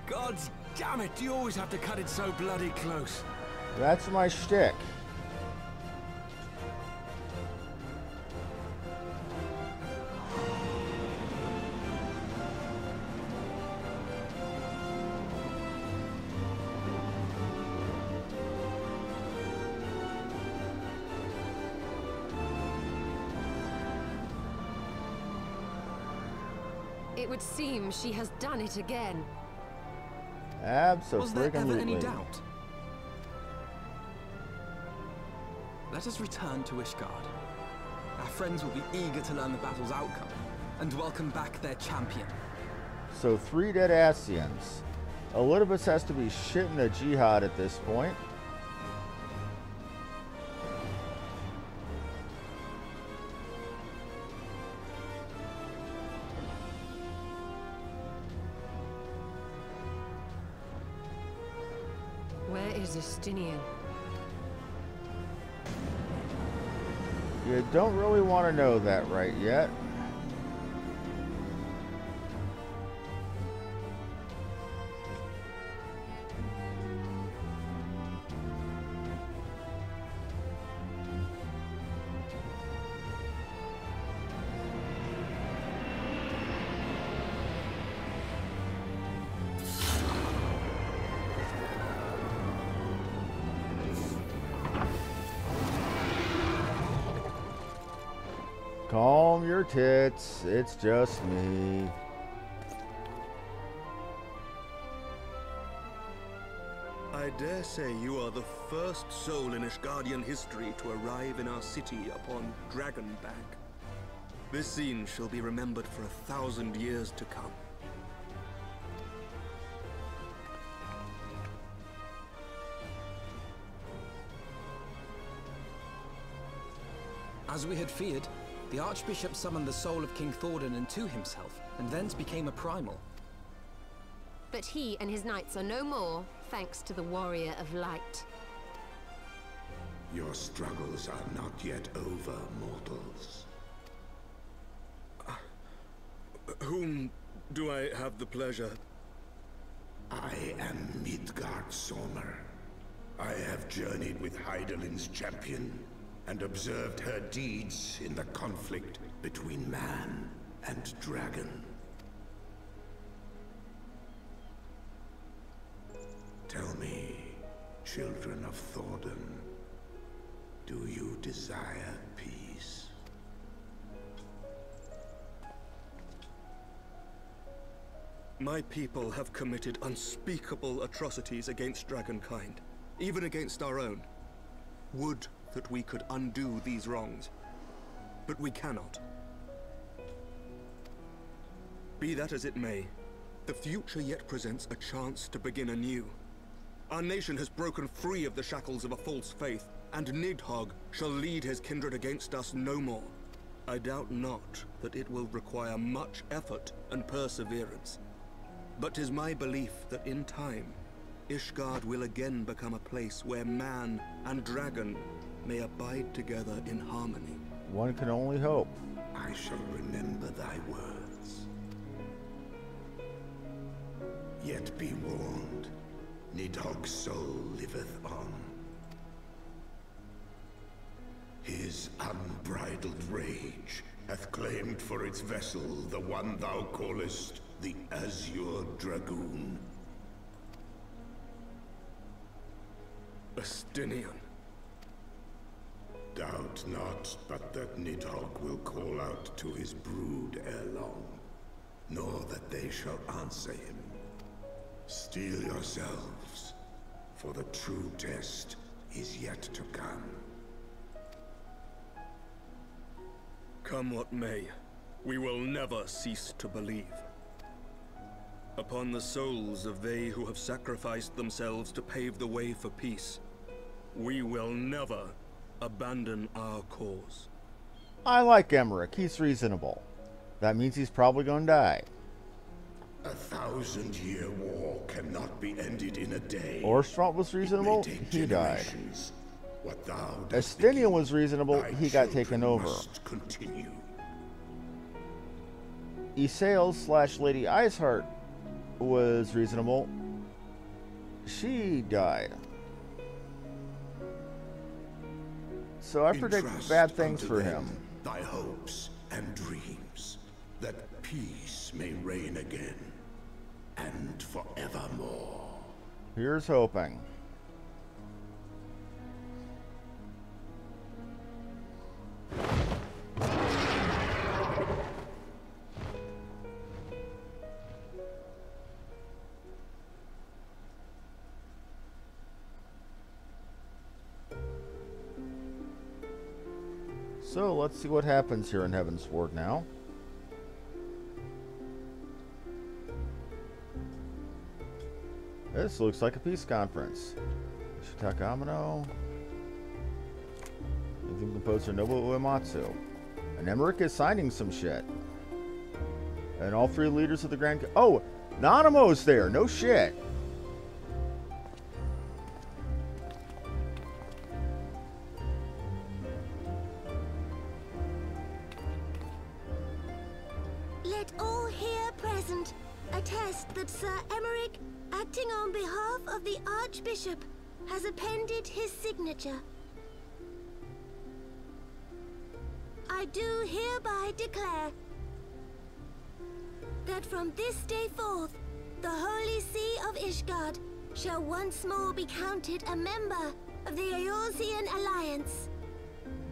God damn it, you always have to cut it so bloody close. That's my shtick. It would seem she has done it again. Absolutely. Was there ever any doubt? Let us return to Ishgard. Our friends will be eager to learn the battle's outcome and welcome back their champion. So 3 dead Ascians. Elidibus has to be shitting a jihad at this point. Where is Justinian? You don't really want to know that right yet. Calm your tits, it's just me. I dare say you are the first soul in Ishgardian history to arrive in our city upon Dragonbank. This scene shall be remembered for 1,000 years to come. As we had feared, the Archbishop summoned the soul of King Thordan into himself, and thence became a primal. But he and his knights are no more, thanks to the Warrior of Light. Your struggles are not yet over, mortals. Whom do I have the pleasure? I am Midgard Sommer. I have journeyed with Heidelin's champion and observed her deeds in the conflict between man and dragon. Tell me, children of Thordan, do you desire peace? My people have committed unspeakable atrocities against dragonkind, even against our own. Would that we could undo these wrongs, but we cannot. Be that as it may, the future yet presents a chance to begin anew. Our nation has broken free of the shackles of a false faith, and Nidhogg shall lead his kindred against us no more. I doubt not that it will require much effort and perseverance. But 'tis my belief that in time, Ishgard will again become a place where man and dragon may abide together in harmony. One can only hope. I shall remember thy words. Yet be warned, Nidhogg's soul liveth on. His unbridled rage hath claimed for its vessel the one thou callest the Azure Dragoon. Estinian. Doubt not but that Nidhogg will call out to his brood ere long, nor that they shall answer him. Steel yourselves, for the true test is yet to come. Come what may, we will never cease to believe. Upon the souls of they who have sacrificed themselves to pave the way for peace, we will never abandon our cause. I like Emmerich. He's reasonable. That means he's probably going to die. 1,000-year war cannot be ended in a day. Orstromp was reasonable. He died. What thou Estinian was reasonable. He got taken over. Continue. Isael / Lady Iceheart was reasonable. She died. So I predict bad things for him. Thy hopes and dreams, that peace may reign again, and forevermore. Here's hoping. So let's see what happens here in Heavensward now. This looks like a peace conference. Shitaka Amano. The composer Nobuo Uematsu. And Emmerich is signing some shit. And all three leaders of the Grand... Oh! Nanamo's there! No shit! Let all here present attest that Sir Emmerich, acting on behalf of the Archbishop, has appended his signature. I do hereby declare that from this day forth, the Holy See of Ishgard shall once more be counted a member of the Eorzean Alliance.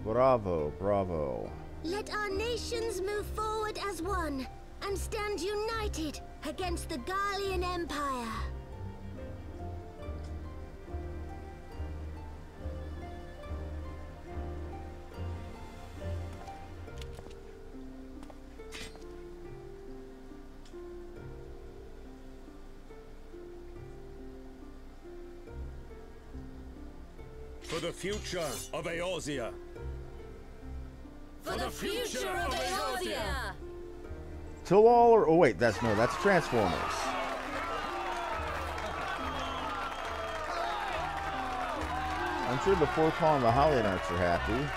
Bravo, bravo. Let our nations move forward as one and stand united against the Garlean Empire. For the future of Eorzea. For the future of Eorzea! Till all or... Oh wait, that's Transformers. I'm sure the Fortall and the Hollyanarchs are happy.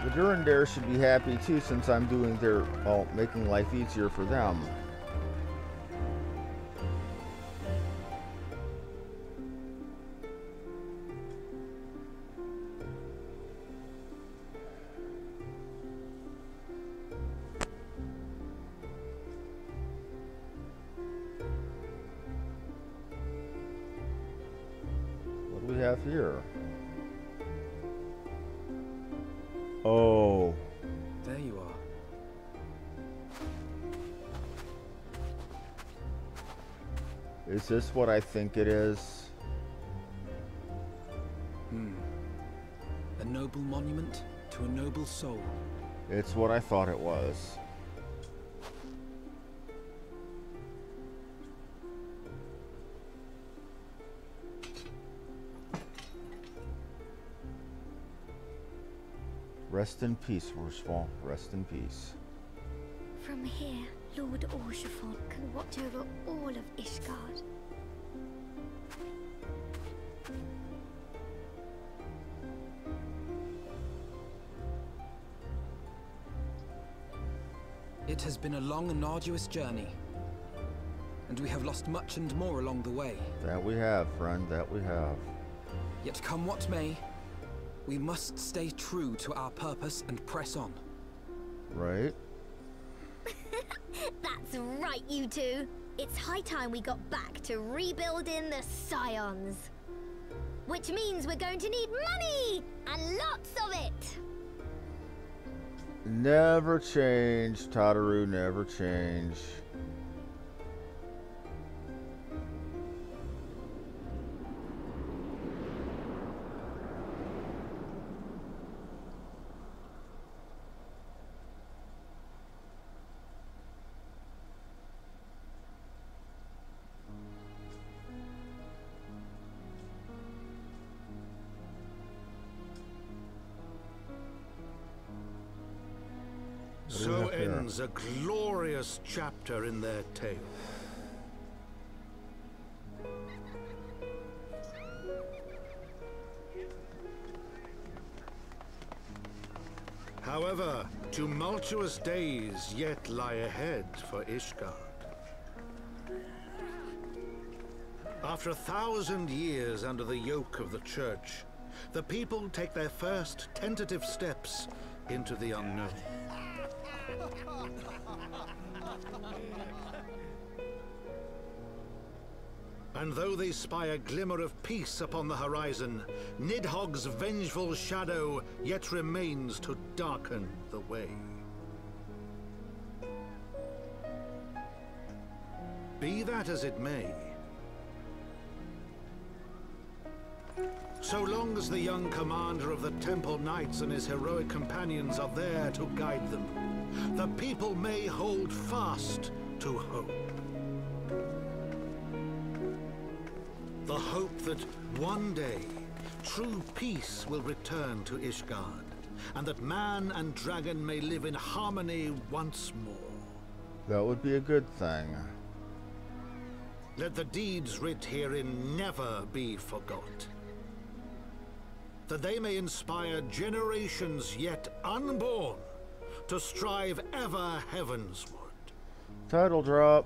The Durandare should be happy too, since I'm doing their... well, making life easier for them. have here? Oh. There you are. Is this what I think it is? A noble monument to a noble soul. It's what I thought it was. Rest in peace, Wurswall. Rest in peace. From here, Lord Orshafon can watch over all of Ishgard. It has been a long and arduous journey, and we have lost much and more along the way. That we have, friend, that we have. Yet come what may, we must stay true to our purpose and press on. Right? That's right, you two. It's high time we got back to rebuilding the Scions. Which means we're going to need money! And lots of it! Never change, Tataru, never change. So ends a glorious chapter in their tale. However, tumultuous days yet lie ahead for Ishgard. After 1,000 years under the yoke of the Church, the people take their first tentative steps into the unknown. And though they spy a glimmer of peace upon the horizon, Nidhogg's vengeful shadow yet remains to darken the way. Be that as it may, so long as the young commander of the Temple Knights and his heroic companions are there to guide them, the people may hold fast to hope. The hope that one day, true peace will return to Ishgard, and that man and dragon may live in harmony once more. That would be a good thing. Let the deeds writ herein never be forgot, that they may inspire generations yet unborn to strive ever heavensward. Title drop.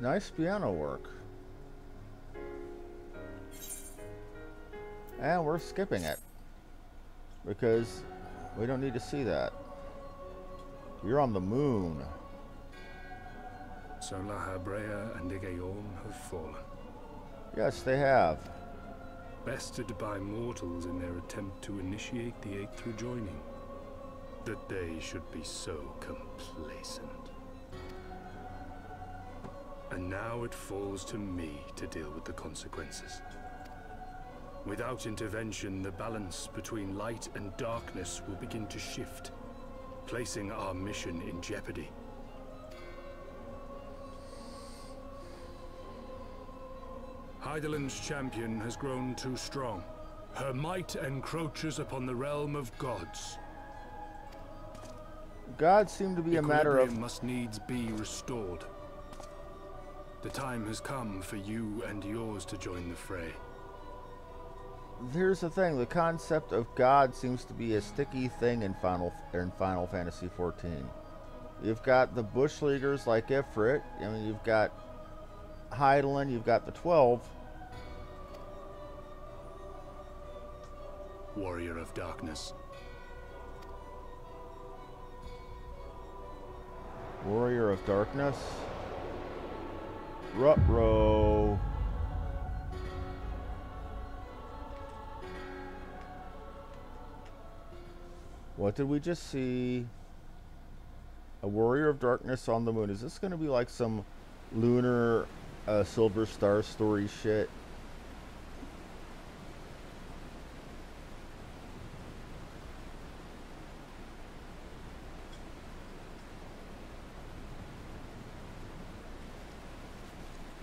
Nice piano work. And we're skipping it, because we don't need to see that. You're on the moon. So Lahabrea and Igayon have fallen. Yes, they have. Bested by mortals in their attempt to initiate the Eighth rejoining. That they should be so complacent. And now it falls to me to deal with the consequences. Without intervention, the balance between light and darkness will begin to shift, placing our mission in jeopardy. Hydaelyn's champion has grown too strong. Her might encroaches upon the realm of gods. God seemed to be a matter of... must needs be restored. The time has come for you and yours to join the fray. Here's the thing, the concept of God seems to be a sticky thing in Final Fantasy XIV. You've got the bush leaguers like Ifrit. I mean, you've got Hydaelyn, you've got the 12. Warrior of Darkness. Warrior of Darkness. Ruh-roh. What did we just see? A Warrior of Darkness on the moon. Is this going to be like some lunar Silver Star story shit?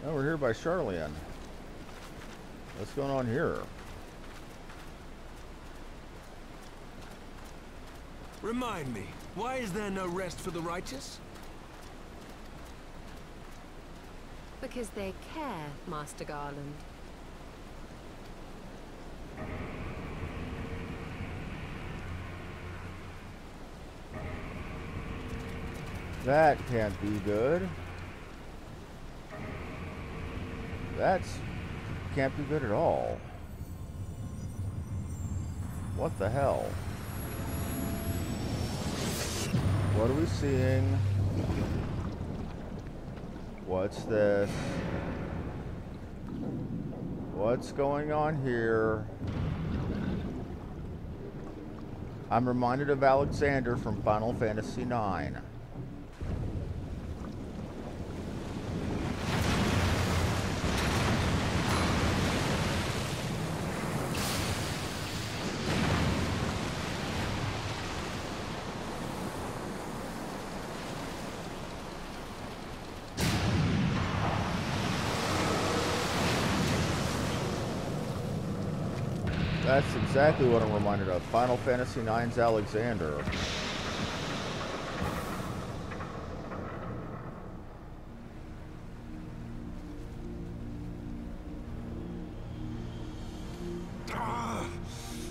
Oh, we're here by Charlian. What's going on here? Remind me, why is there no rest for the righteous? Because they care, Master Garland. That can't be good. That's can't be good at all. What the hell? What are we seeing? What's this? What's going on here? I'm reminded of Alexander from Final Fantasy IX. That's exactly what I'm reminded of. Final Fantasy IX's Alexander.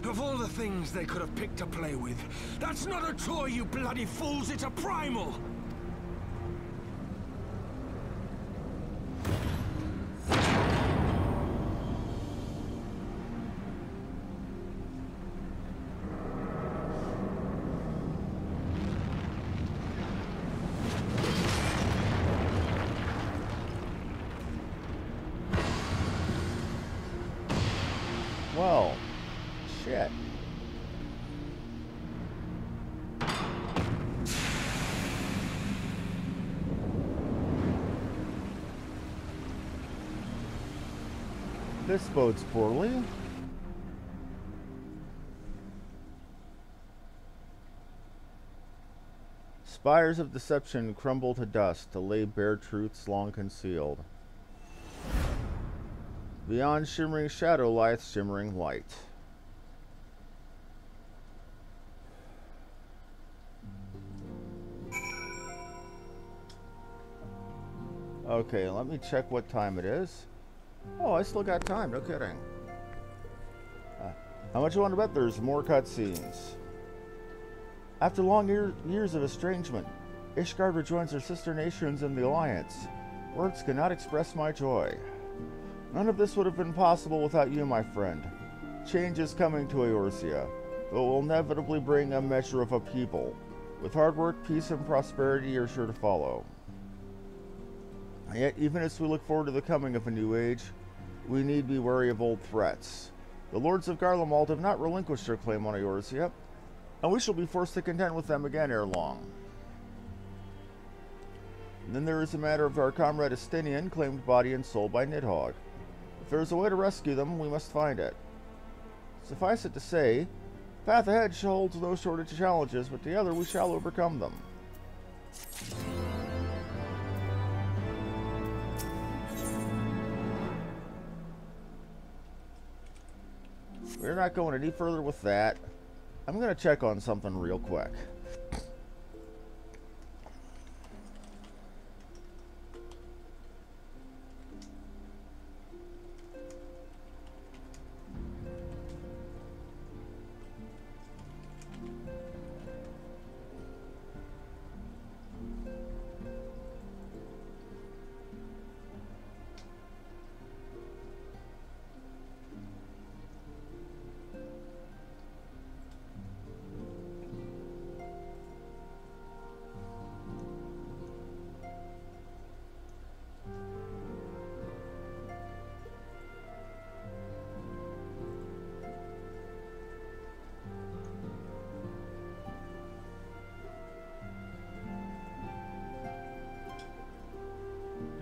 Of all the things they could have picked to play with, that's not a toy, you bloody fools, it's a primal! Well, shit. This bodes poorly. Spires of deception crumble to dust to lay bare truths long concealed. Beyond shimmering shadow lieth shimmering light. Okay, let me check what time it is. Oh, I still got time, no kidding. How much you want to bet there's more cutscenes? After long years of estrangement, Ishgard rejoins her sister nations in the Alliance. Words cannot express my joy. None of this would have been possible without you, my friend. Change is coming to Eorzea, though it will inevitably bring a measure of upheaval. With hard work, peace, and prosperity are sure to follow. Yet, even as we look forward to the coming of a new age, we need be wary of old threats. The Lords of Garlemald have not relinquished their claim on Eorzea, and we shall be forced to contend with them again ere long. And then there is the matter of our comrade Estinian, claimed body and soul by Nidhogg. If there is a way to rescue them, we must find it. Suffice it to say, the path ahead holds no shortage of challenges, but together we shall overcome them. We're not going any further with that. I'm going to check on something real quick.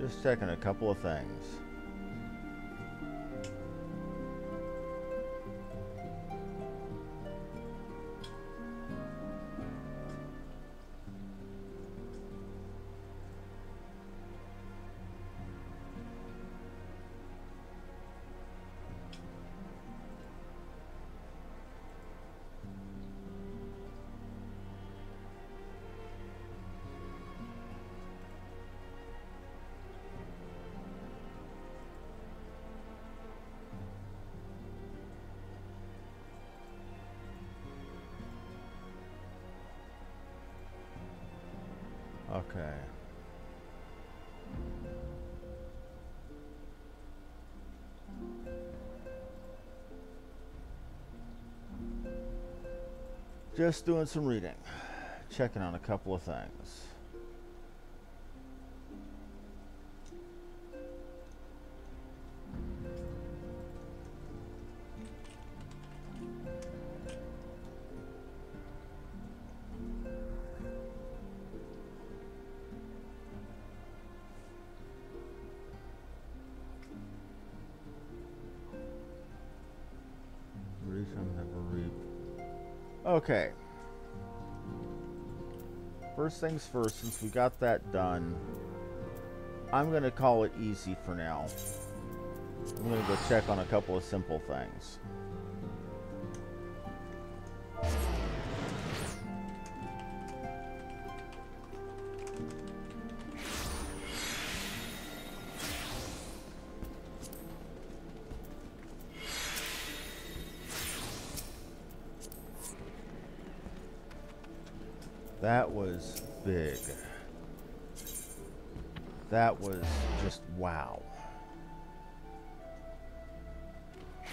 Just checking a couple of things. Okay. Just doing some reading. Checking on a couple of things. Okay. First things first, since we got that done, I'm going to call it easy for now. I'm going to go check on a couple of simple things. That was big. That was just wow. I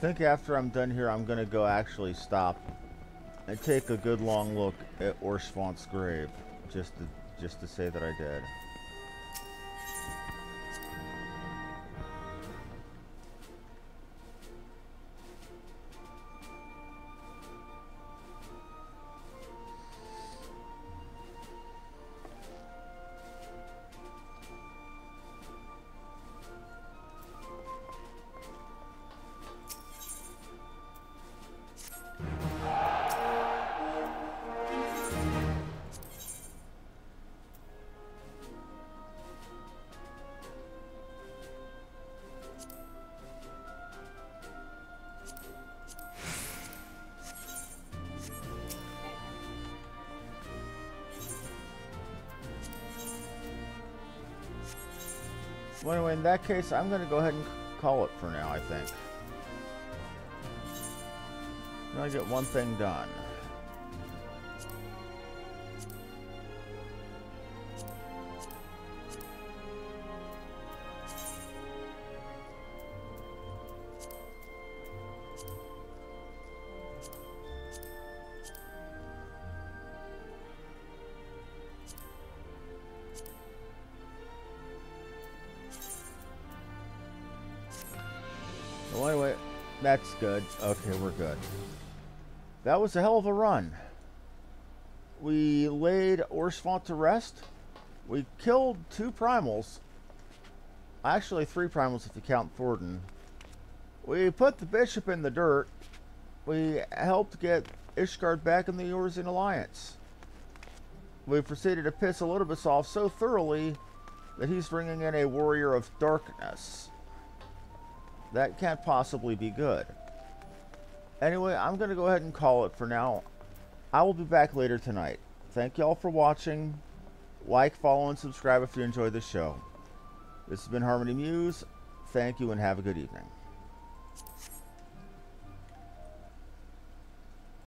think after I'm done here, I'm going to go actually stop and take a good long look at Orshvont's grave, just to say that I did. Well, anyway, in that case, I'm going to go ahead and call it for now, I think. I'm going to get one thing done. Well, anyway, that's good. Okay, we're good. That was a hell of a run. We laid Orshvont to rest. We killed 2 primals. Actually, 3 primals if you count Thornton. We put the bishop in the dirt. We helped get Ishgard back in the Eorzean Alliance. We proceeded to piss Elidibus off so thoroughly that he's bringing in a warrior of darkness. That can't possibly be good. Anyway, I'm going to go ahead and call it for now. I will be back later tonight. Thank you all for watching. Like, follow, and subscribe if you enjoyed the show. This has been Harmony Muse. Thank you and have a good evening.